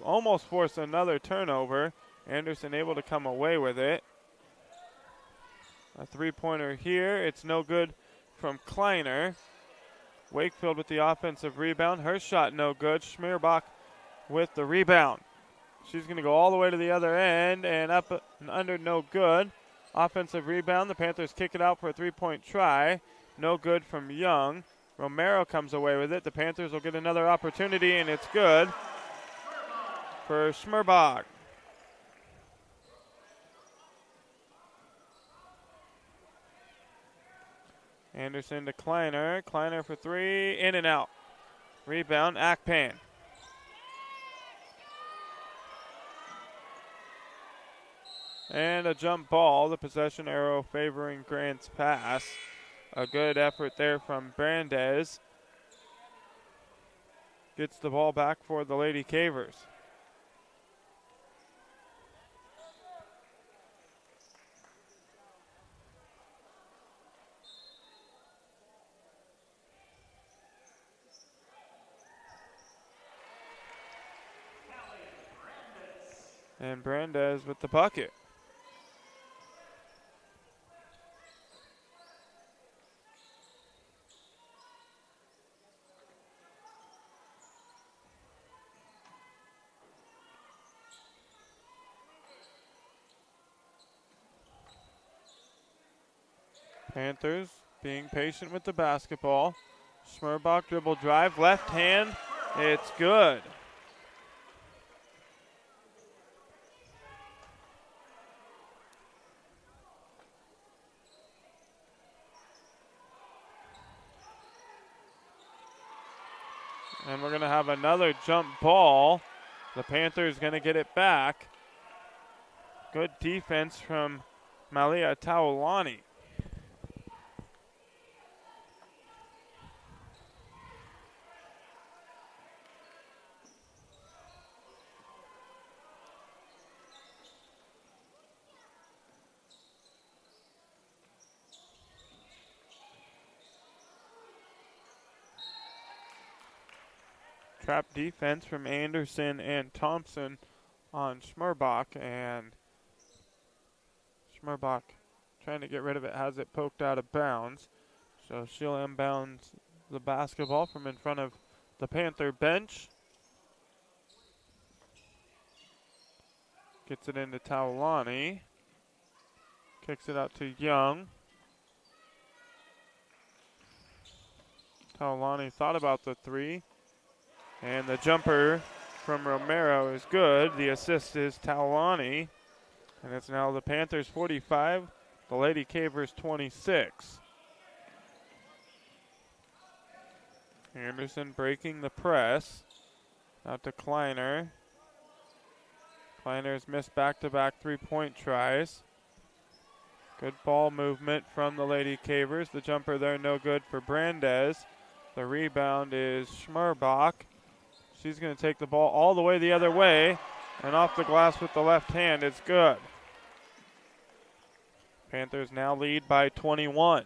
almost force another turnover. Anderson able to come away with it. A three-pointer here. It's no good from Kleiner. Wakefield with the offensive rebound. Her shot no good. Schmierbach with the rebound. She's going to go all the way to the other end and up and under, no good. Offensive rebound. The Panthers kick it out for a three-point try. No good from Young. Romero comes away with it. The Panthers will get another opportunity, and it's good for Schmierbach. Anderson to Kleiner. Kleiner for three. In and out. Rebound, Akpan. And a jump ball, the possession arrow favoring Grants Pass. A good effort there from Brandes. Gets the ball back for the Lady Cavers. And Brandes with the bucket. Panthers being patient with the basketball. Schmierbach dribble drive, left hand, it's good. And we're going to have another jump ball. The Panthers going to get it back. Good defense from Malia Taulani. Trap defense from Anderson and Thompson on Schmerbach, and Schmerbach trying to get rid of it, has it poked out of bounds. So she'll inbound the basketball from in front of the Panther bench. Gets it into Taulani. Kicks it out to Young. Taulani thought about the three. And the jumper from Romero is good. The assist is Taulani. And it's now the Panthers 45, the Lady Cavers 26. Anderson breaking the press. Out to Kleiner. Kleiner's missed back-to-back three-point tries. Good ball movement from the Lady Cavers. The jumper there no good for Brandes. The rebound is Schmerbach. She's going to take the ball all the way the other way, and off the glass with the left hand. It's good. Panthers now lead by 21.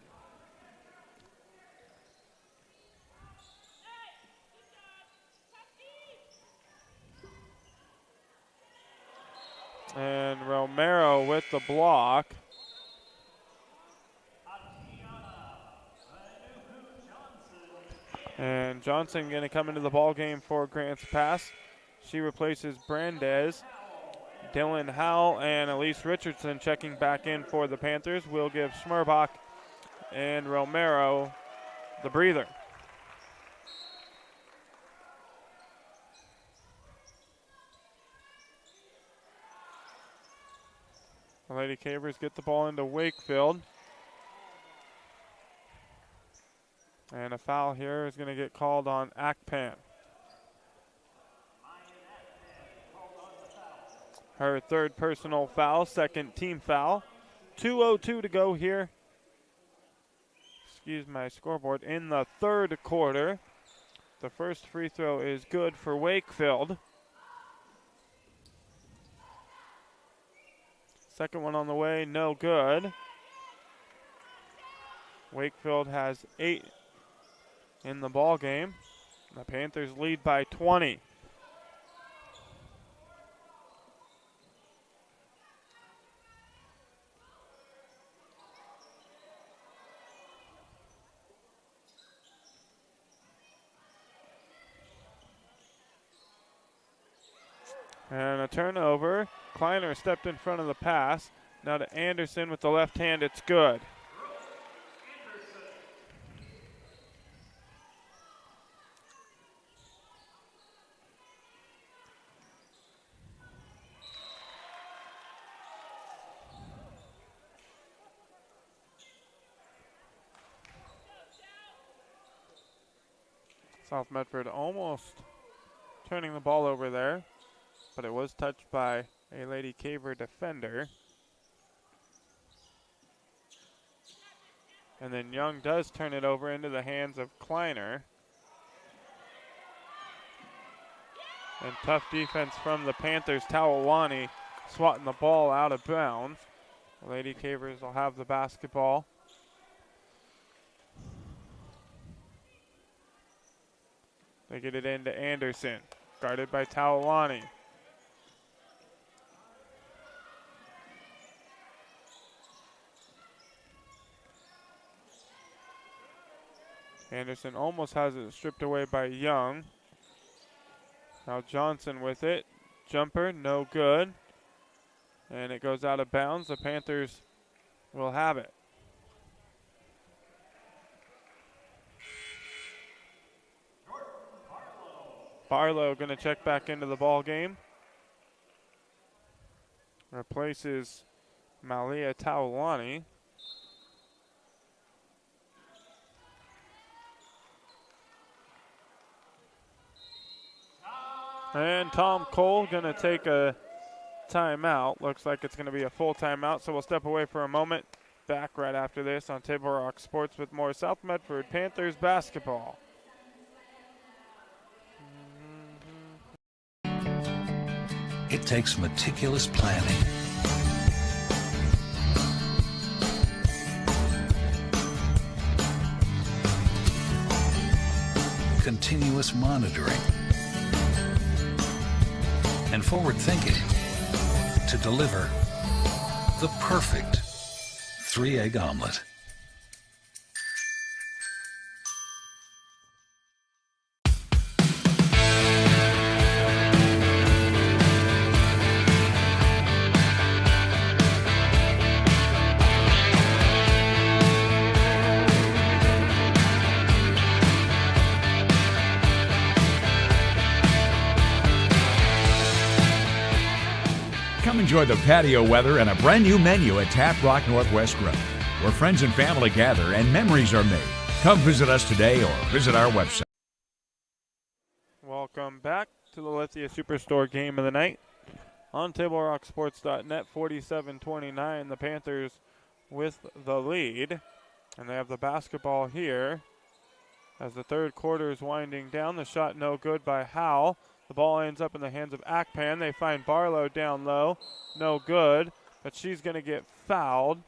And Romero with the block. And Johnson going to come into the ball game for Grant's pass. She replaces Brandes. Dylan Howell and Elise Richardson checking back in for the Panthers. We'll give Schmerbach and Romero the breather. The Lady Cavers get the ball into Wakefield. And a foul here is going to get called on Akpan. Her third personal foul, second team foul. 2:02 to go here. Excuse my scoreboard. In the third quarter. The first free throw is good for Wakefield. Second one on the way, no good. Wakefield has 8 in the ball game. The Panthers lead by 20. And a turnover. Kleiner stepped in front of the pass. Now to Anderson with the left hand. It's good. South Medford almost turning the ball over there, but it was touched by a Lady Caver defender. And then Young does turn it over into the hands of Kleiner. And tough defense from the Panthers. Taulani swatting the ball out of bounds. The Lady Cavers will have the basketball. They get it into Anderson, guarded by Taulani. Anderson almost has it stripped away by Young. Now Johnson with it. Jumper, no good. And it goes out of bounds. The Panthers will have it. Barlow going to check back into the ball game. Replaces Malia Taulani. And Tom Cole going to take a timeout. Looks like it's going to be a full timeout, so we'll step away for a moment. Back right after this on Table Rock Sports with more South Medford Panthers basketball. It takes meticulous planning, continuous monitoring, and forward thinking to deliver the perfect 3-egg omelet. Come enjoy the patio weather and a brand new menu at Tap Rock Northwest Grill, where friends and family gather and memories are made. Come visit us today or visit our website. Welcome back to the Lithia Superstore game of the night. On TableRockSports.net, 47-29, the Panthers with the lead. And they have the basketball here as the third quarter is winding down. The shot no good by Howell. The ball ends up in the hands of Akpan. They find Barlow down low. No good, but she's going to get fouled.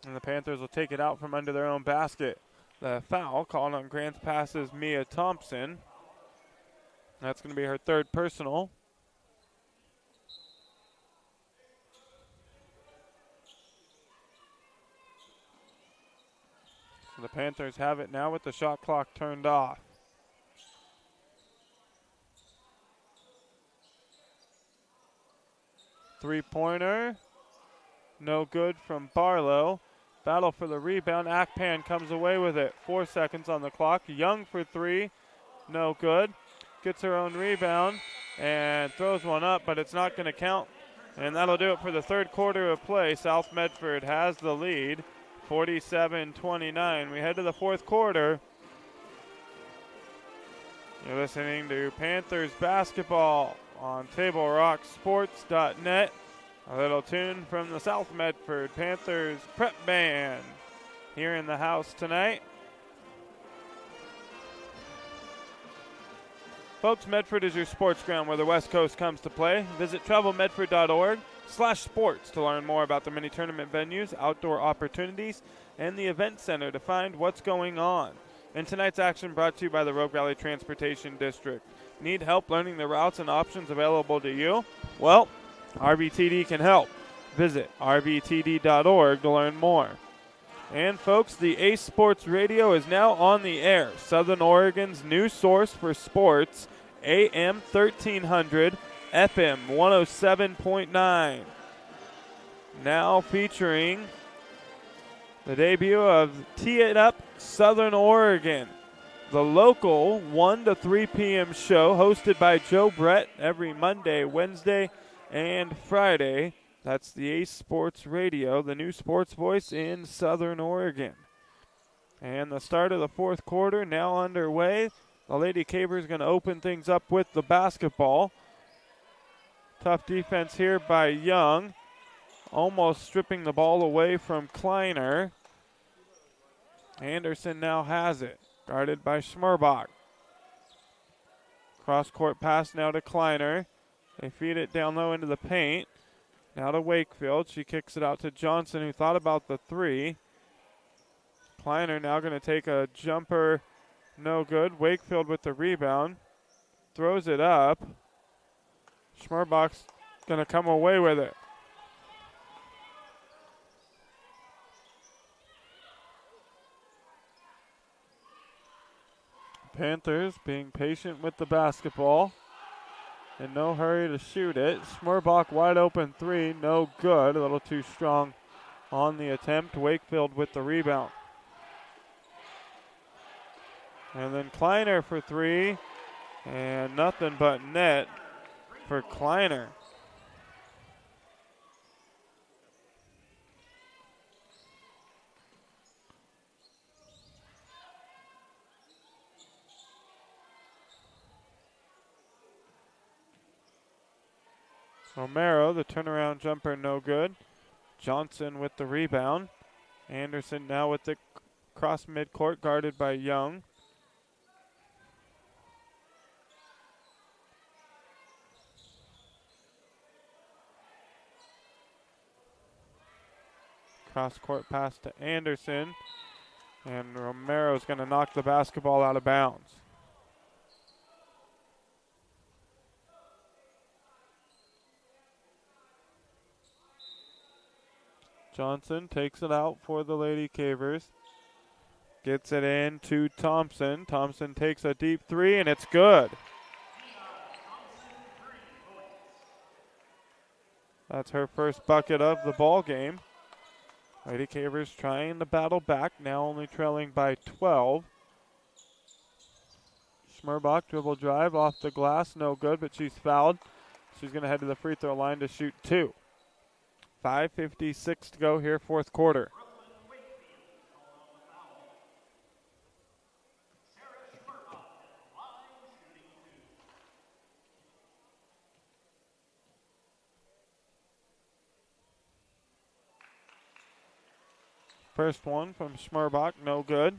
And the Panthers will take it out from under their own basket. The foul called on Grant's passes Mia Thompson. That's going to be her third personal. So the Panthers have it now with the shot clock turned off. Three-pointer, no good from Barlow. Battle for the rebound. Akpan comes away with it. 4 seconds on the clock. Young for three, no good. Gets her own rebound and throws one up, but it's not going to count. And that'll do it for the third quarter of play. South Medford has the lead, 47-29. We head to the fourth quarter. You're listening to Panthers basketball on TableRockSports.net. A little tune from the South Medford Panthers Prep Band here in the house tonight. Folks, Medford is your sports ground where the West Coast comes to play. Visit travelmedford.org/sports to learn more about the many tournament venues, outdoor opportunities, and the event center to find what's going on. And tonight's action brought to you by the Rogue Valley Transportation District. Need help learning the routes and options available to you? Well, RVTD can help. Visit rvtd.org to learn more. And folks, the Ace Sports Radio is now on the air. Southern Oregon's new source for sports, AM 1300, FM 107.9. Now featuring the debut of Tee It Up Southern Oregon, the local 1 to 3 p.m. show hosted by Joe Brett every Monday, Wednesday, and Friday. That's the Ace Sports Radio, the new sports voice in Southern Oregon. And the start of the fourth quarter now underway. The Lady Cabers going to open things up with the basketball. Tough defense here by Young. Almost stripping the ball away from Kleiner. Anderson now has it, guarded by Schmerbach. Cross-court pass now to Kleiner. They feed it down low into the paint. Now to Wakefield. She kicks it out to Johnson, who thought about the three. Kleiner now going to take a jumper. No good. Wakefield with the rebound. Throws it up. Schmerbach's going to come away with it. Panthers being patient with the basketball. In no hurry to shoot it. Schmerbach wide open three, no good. A little too strong on the attempt. Wakefield with the rebound. And then Kleiner for three. And nothing but net for Kleiner. Romero, the turnaround jumper, no good. Johnson with the rebound. Anderson now with the cross midcourt, guarded by Young. Cross court pass to Anderson. And Romero's going to knock the basketball out of bounds. Johnson takes it out for the Lady Cavers. Gets it in to Thompson. Thompson takes a deep three, and it's good. That's her first bucket of the ball game. Lady Cavers trying to battle back, now only trailing by 12. Schmerbach dribble drive off the glass, no good, but she's fouled. She's going to head to the free throw line to shoot 2. 5:56 to go here, fourth quarter. First one from Schmerbach, no good.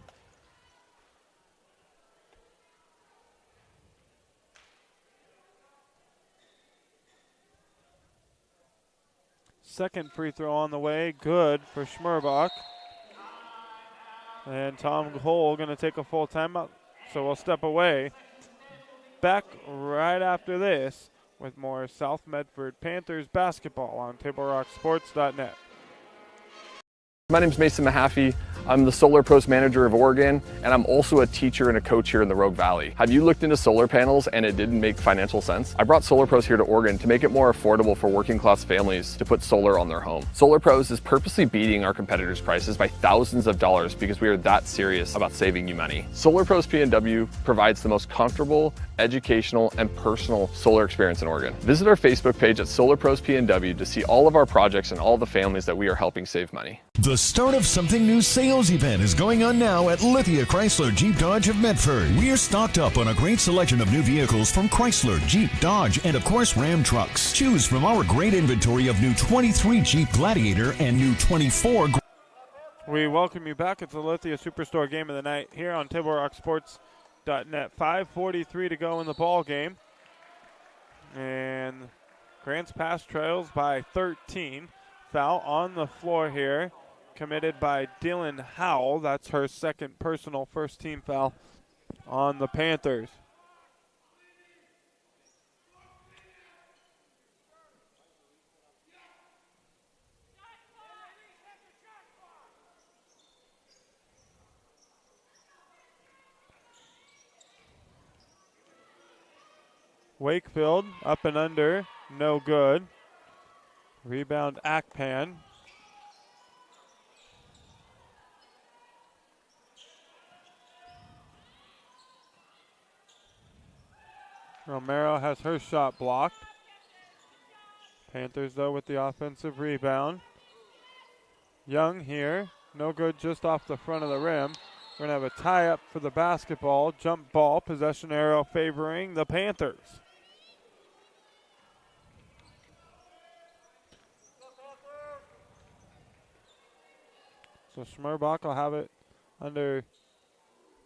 Second free throw on the way, good for Schmerbach. And Tom Cole going to take a full timeout, so we'll step away. Back right after this with more South Medford Panthers basketball on TableRockSports.net. My name is Mason Mahaffey. I'm the Solar Pros Manager of Oregon, and I'm also a teacher and a coach here in the Rogue Valley. Have you looked into solar panels and it didn't make financial sense? I brought Solar Pros here to Oregon to make it more affordable for working class families to put solar on their home. Solar Pros is purposely beating our competitors' prices by thousands of dollars because we are that serious about saving you money. Solar Pros PNW provides the most comfortable, educational, and personal solar experience in Oregon. Visit our Facebook page at Solar Pros PNW to see all of our projects and all the families that we are helping save money. The Start of Something New sales event is going on now at Lithia Chrysler Jeep Dodge of Medford. We're stocked up on a great selection of new vehicles from Chrysler, Jeep, Dodge, and of course Ram trucks. Choose from our great inventory of new 23 Jeep Gladiator and new 24. We welcome you back. It's the Lithia Superstore game of the night here on TableRockSports.net. 5:43 to go in the ball game. And Grants Pass trails by 13. Foul on the floor here, committed by Dylan Howell. That's her second personal first-team foul on the Panthers. Wakefield up and under, no good. Rebound Akpan. Romero has her shot blocked. Panthers, though, with the offensive rebound. Young here. No good, just off the front of the rim. We're going to have a tie-up for the basketball. Jump ball, possession arrow favoring the Panthers. So Schmerbach will have it under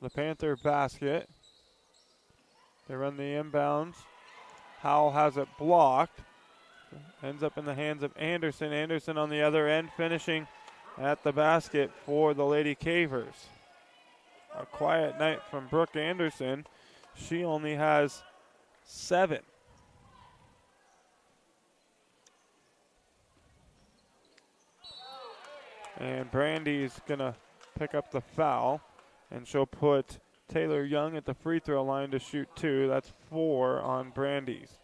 the Panther basket. They run the inbounds. Howell has it blocked. Ends up in the hands of Anderson. Anderson on the other end, finishing at the basket for the Lady Cavers. A quiet night from Brooke Anderson. She only has 7. And Brandy's going to pick up the foul, and she'll put Taylor Young at the free throw line to shoot 2. That's 4 on Brandy's.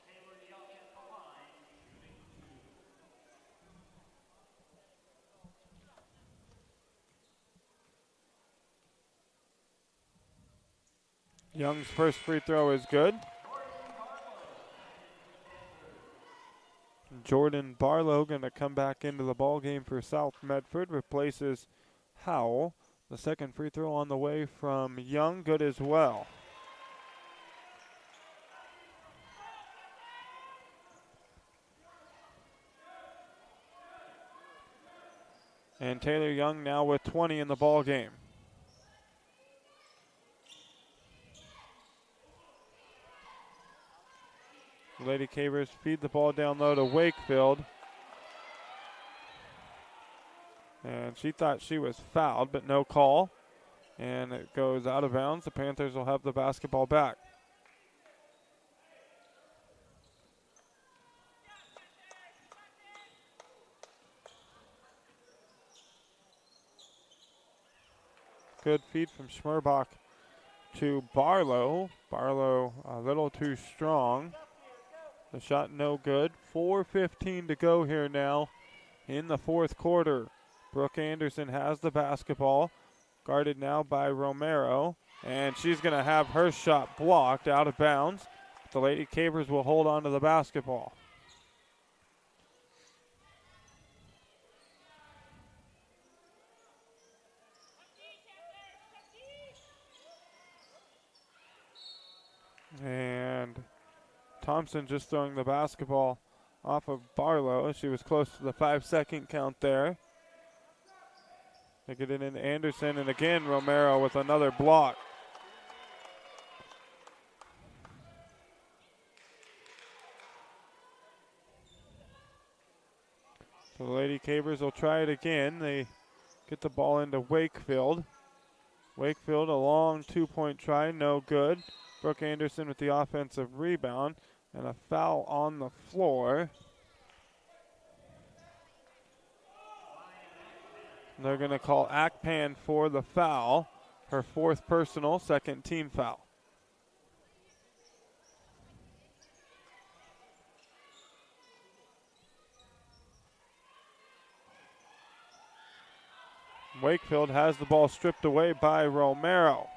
Young's first free throw is good. Jordan Barlow going to come back into the ball game for South Medford, replaces Howell. The second free throw on the way from Young, good as well. And Taylor Young now with 20 in the ball game. Lady Cavers feed the ball down low to Wakefield. And she thought she was fouled, but no call. And it goes out of bounds. The Panthers will have the basketball back. Good feed from Schmerbach to Barlow. Barlow a little too strong. The shot no good. 4:15 to go here now in the fourth quarter. Brooke Anderson has the basketball, guarded now by Romero, and she's going to have her shot blocked out of bounds. The Lady Cavers will hold on to the basketball. And Thompson just throwing the basketball off of Barlow. She was close to the 5-second count there. They get it in Anderson, and again Romero with another block. So the Lady Cavers will try it again. They get the ball into Wakefield. Wakefield, a long two-point try, no good. Brooke Anderson with the offensive rebound, and a foul on the floor. They're going to call Akpan for the foul, her fourth personal, second team foul. Wakefield has the ball stripped away by Romero.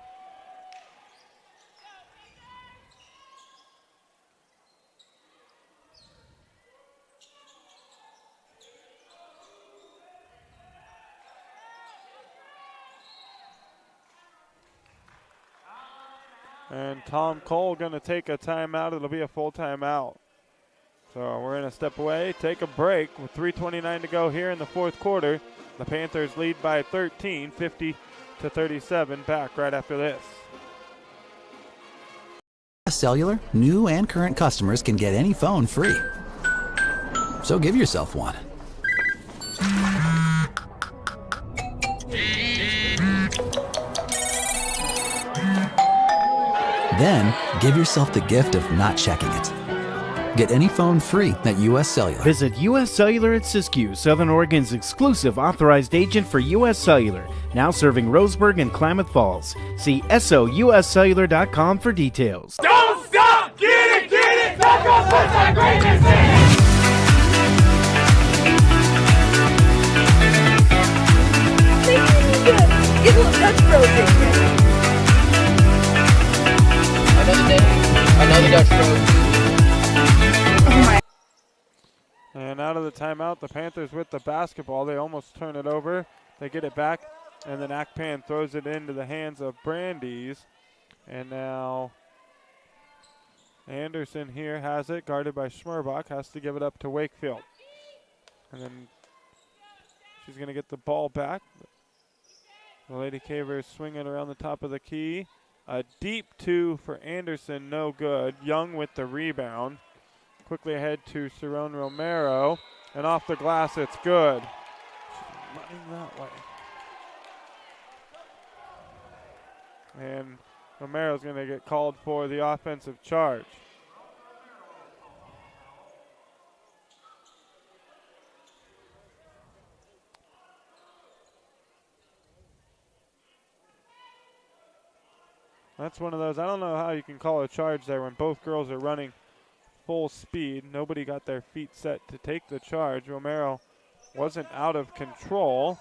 And Tom Cole going to take a timeout. It'll be a full timeout. So we're going to step away, take a break with 3:29 to go here in the fourth quarter. The Panthers lead by 13, 50-37. Back right after this. Cellular, new and current customers can get any phone free. So give yourself one. Then give yourself the gift of not checking it. Get any phone free at US Cellular. Visit US Cellular at Siskiyou, Southern Oregon's exclusive authorized agent for US Cellular, now serving Roseburg and Klamath Falls. See SOUScellular.com for details. Don't stop! Get it! Back up, put that greatness in! Get a little touch broken. Another day, another Dutch Bros. And out of the timeout, the Panthers with the basketball. They almost turn it over. They get it back, and then Akpan throws it into the hands of Brandeis. And now Anderson here has it, guarded by Schmerbach, has to give it up to Wakefield. And then she's going to get the ball back. The Lady Cavers swing it around the top of the key. A deep two for Anderson, no good. Young with the rebound. Quickly ahead to Cerrone Romero. And off the glass, it's good. She's running that way. And Romero's going to get called for the offensive charge. That's one of those, I don't know how you can call a charge there when both girls are running full speed. Nobody got their feet set to take the charge. Romero wasn't out of control.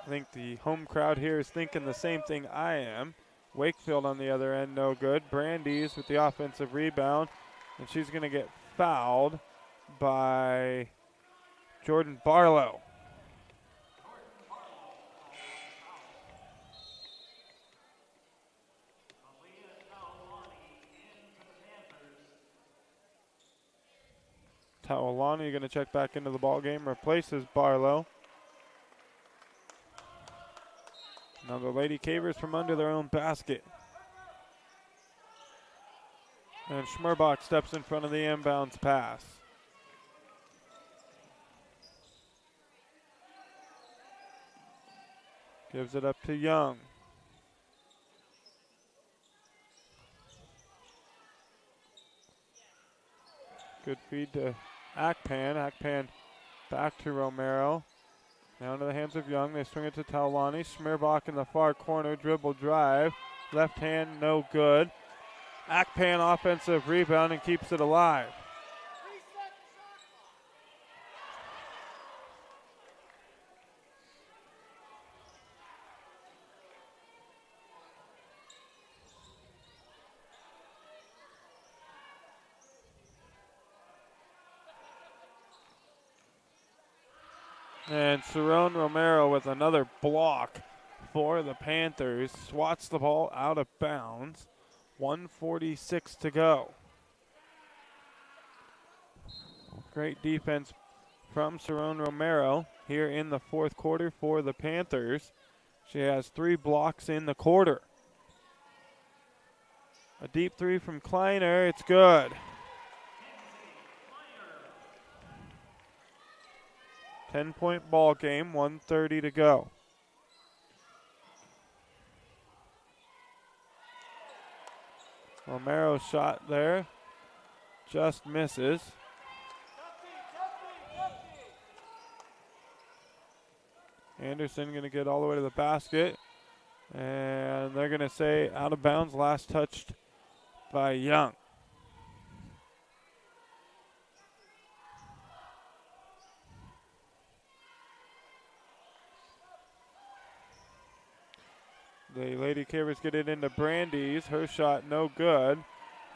I think the home crowd here is thinking the same thing I am. Wakefield on the other end, no good. Brandeis with the offensive rebound, and she's going to get fouled by Jordan Barlow. Tawalani going to check back into the ball game, replaces Barlow. Now the Lady Cavers from under their own basket. And Schmerbach steps in front of the inbounds pass. Gives it up to Young. Good feed to Akpan. Akpan back to Romero. Now into the hands of Young. They swing it to Taulani. Schmerbach in the far corner. Dribble drive. Left hand, no good. Akpan offensive rebound and keeps it alive. And Cerrone Romero with another block for the Panthers. Swats the ball out of bounds. 1:46 to go. Great defense from Cerrone Romero here in the fourth quarter for the Panthers. She has 3 blocks in the quarter. A deep three from Kleiner. It's good. 10-point ball game, 1:30 to go. Romero's shot there just misses. Anderson going to get all the way to the basket. And they're going to say out of bounds, last touched by Young. The Lady Cavers get it into Brandeis. Her shot no good.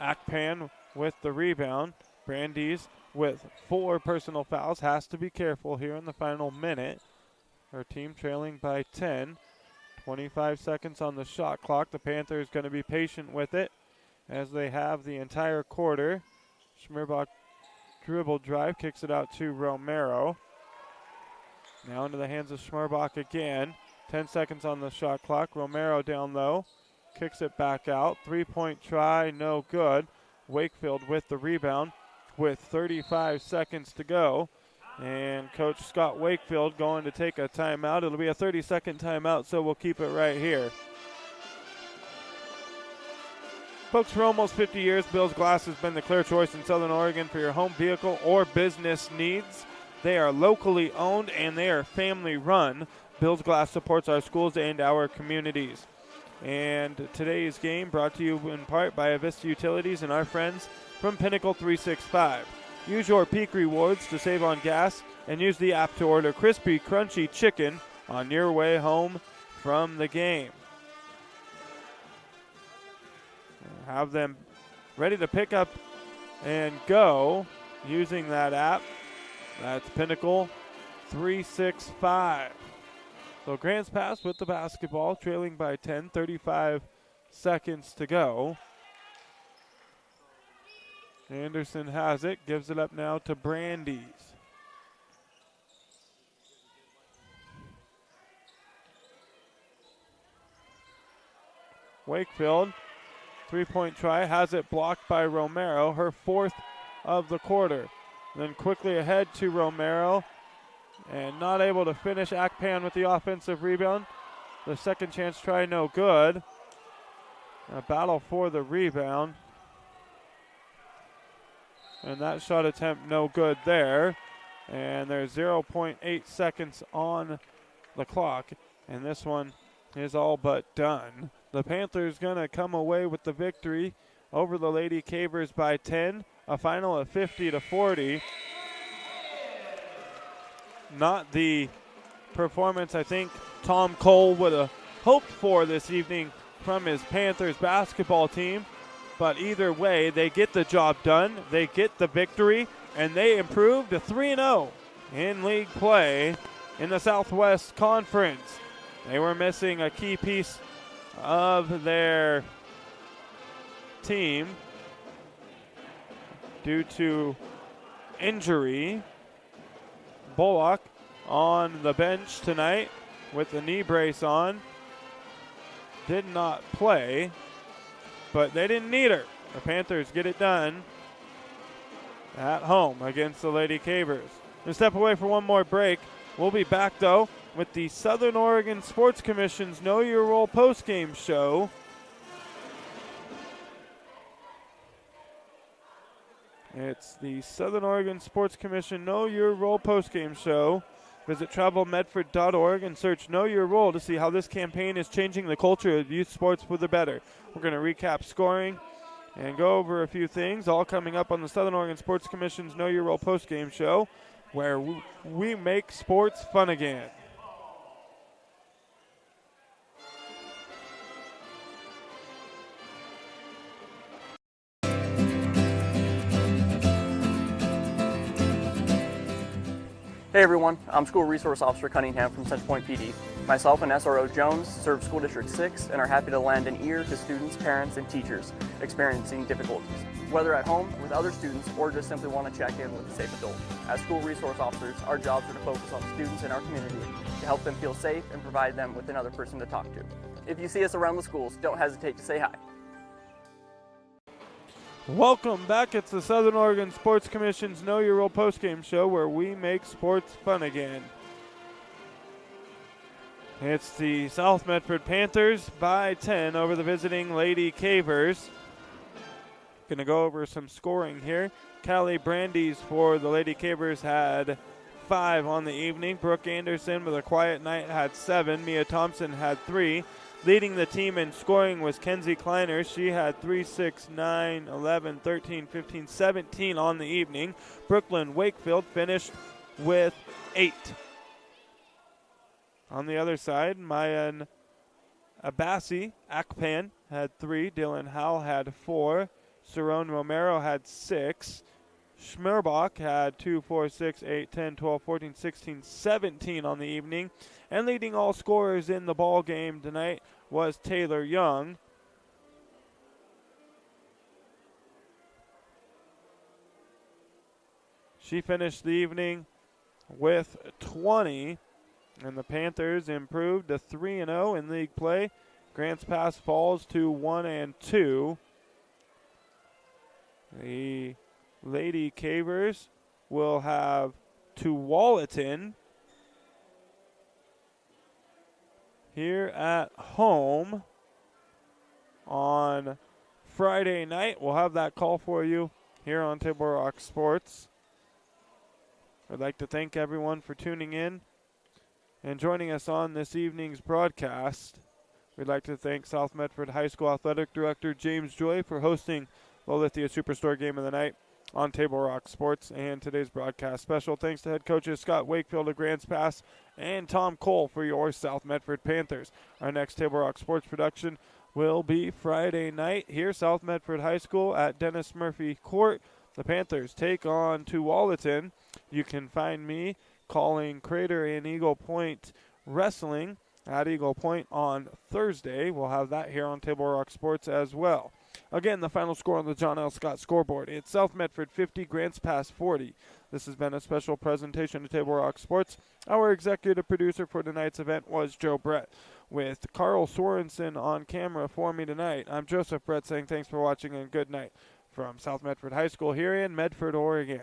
Akpan with the rebound. Brandeis with 4 personal fouls. Has to be careful here in the final minute. Her team trailing by 10. 25 seconds on the shot clock. The Panthers going to be patient with it as they have the entire quarter. Schmerbach dribble drive. Kicks it out to Romero. Now into the hands of Schmerbach again. 10 seconds on the shot clock. Romero down low. Kicks it back out. 3-point try, no good. Wakefield with the rebound with 35 seconds to go. And Coach Scott Wakefield going to take a timeout. It'll be a 30-second timeout, so we'll keep it right here. Folks, for almost 50 years, Bill's Glass has been the clear choice in Southern Oregon for your home vehicle or business needs. They are locally owned and they are family run. Bill's Glass supports our schools and our communities. And today's game brought to you in part by Avista Utilities and our friends from Pinnacle 365. Use your Peak Rewards to save on gas and use the app to order crispy, crunchy chicken on your way home from the game. Have them ready to pick up and go using that app. That's Pinnacle 365. So Grants Pass with the basketball, trailing by 10, 35 seconds to go. Anderson has it, gives it up now to Brandeis. Wakefield, 3-point try, has it blocked by Romero, her 4th of the quarter. Then quickly ahead to Romero. And not able to finish. Akpan with the offensive rebound. The second chance try, no good. A battle for the rebound. And that shot attempt, no good there. And there's 0.8 seconds on the clock. And this one is all but done. The Panthers going to come away with the victory over the Lady Cavers by 10. A final of 50-40. Not the performance I think Tom Cole would have hoped for this evening from his Panthers basketball team. But either way, they get the job done. They get the victory, and they improve to 3-0 in league play in the Southwest Conference. They were missing a key piece of their team due to injury. Bullock on the bench tonight with the knee brace on. Did not play, but they didn't need her. The Panthers get it done at home against the Lady Cavers. We'll step away for one more break. We'll be back, though, with the Southern Oregon Sports Commission's Know Your Role postgame show. It's the Southern Oregon Sports Commission Know Your Role postgame show. Visit travelmedford.org and search Know Your Role to see how this campaign is changing the culture of youth sports for the better. We're going to recap scoring and go over a few things, all coming up on the Southern Oregon Sports Commission's Know Your Role postgame show, where we make sports fun again. Hey everyone, I'm School Resource Officer Cunningham from Centerpoint PD. Myself and SRO Jones serve School District 6 and are happy to lend an ear to students, parents, and teachers experiencing difficulties, whether at home with other students or just simply want to check in with a safe adult. As School Resource Officers, our jobs are to focus on students in our community to help them feel safe and provide them with another person to talk to. If you see us around the schools, don't hesitate to say hi. Welcome back. It's the Southern Oregon Sports Commission's Know Your Role postgame show, where we make sports fun again. It's the South Medford Panthers by 10 over the visiting Lady Cavers. Going to go over some scoring here. Callie Brandeis for the Lady Cavers had 5 on the evening. Brooke Anderson with a quiet night had 7. Mia Thompson had 3. Leading the team in scoring was Kenzie Kleiner. She had 3, 6, 9, 11, 13, 15, 17 on the evening. Brooklyn Wakefield finished with 8. On the other side, Mayan Abassi Akpan had 3. Dylan Howell had 4. Cerrone Romero had 6. Schmerbach had 2, 4, 6, 8, 10, 12, 14, 16, 17 on the evening. And leading all scorers in the ball game tonight was Taylor Young. She finished the evening with 20, and the Panthers improved to 3-0 in league play. Grants Pass falls to 1-2. The Lady Cavers will have Tualatin here at home on Friday night. We'll have that call for you here on Table Rock Sports. I'd like to thank everyone for tuning in and joining us on this evening's broadcast. We'd like to thank South Medford High School Athletic Director James Joy for hosting the Lithia Superstore Game of the Night on Table Rock Sports and today's broadcast. Special thanks to head coaches Scott Wakefield of Grants Pass and Tom Cole for your South Medford Panthers. Our next Table Rock Sports production will be Friday night here, South Medford High School at Dennis Murphy Court. The Panthers take on Tualatin. You can find me calling Crater and Eagle Point Wrestling at Eagle Point on Thursday. We'll have that here on Table Rock Sports as well. Again, the final score on the John L. Scott scoreboard. It's South Medford 50, Grants Pass 40. This has been a special presentation of Table Rock Sports. Our executive producer for tonight's event was Joe Brett. With Carl Sorensen on camera for me tonight, I'm Joseph Brett saying thanks for watching and good night from South Medford High School here in Medford, Oregon.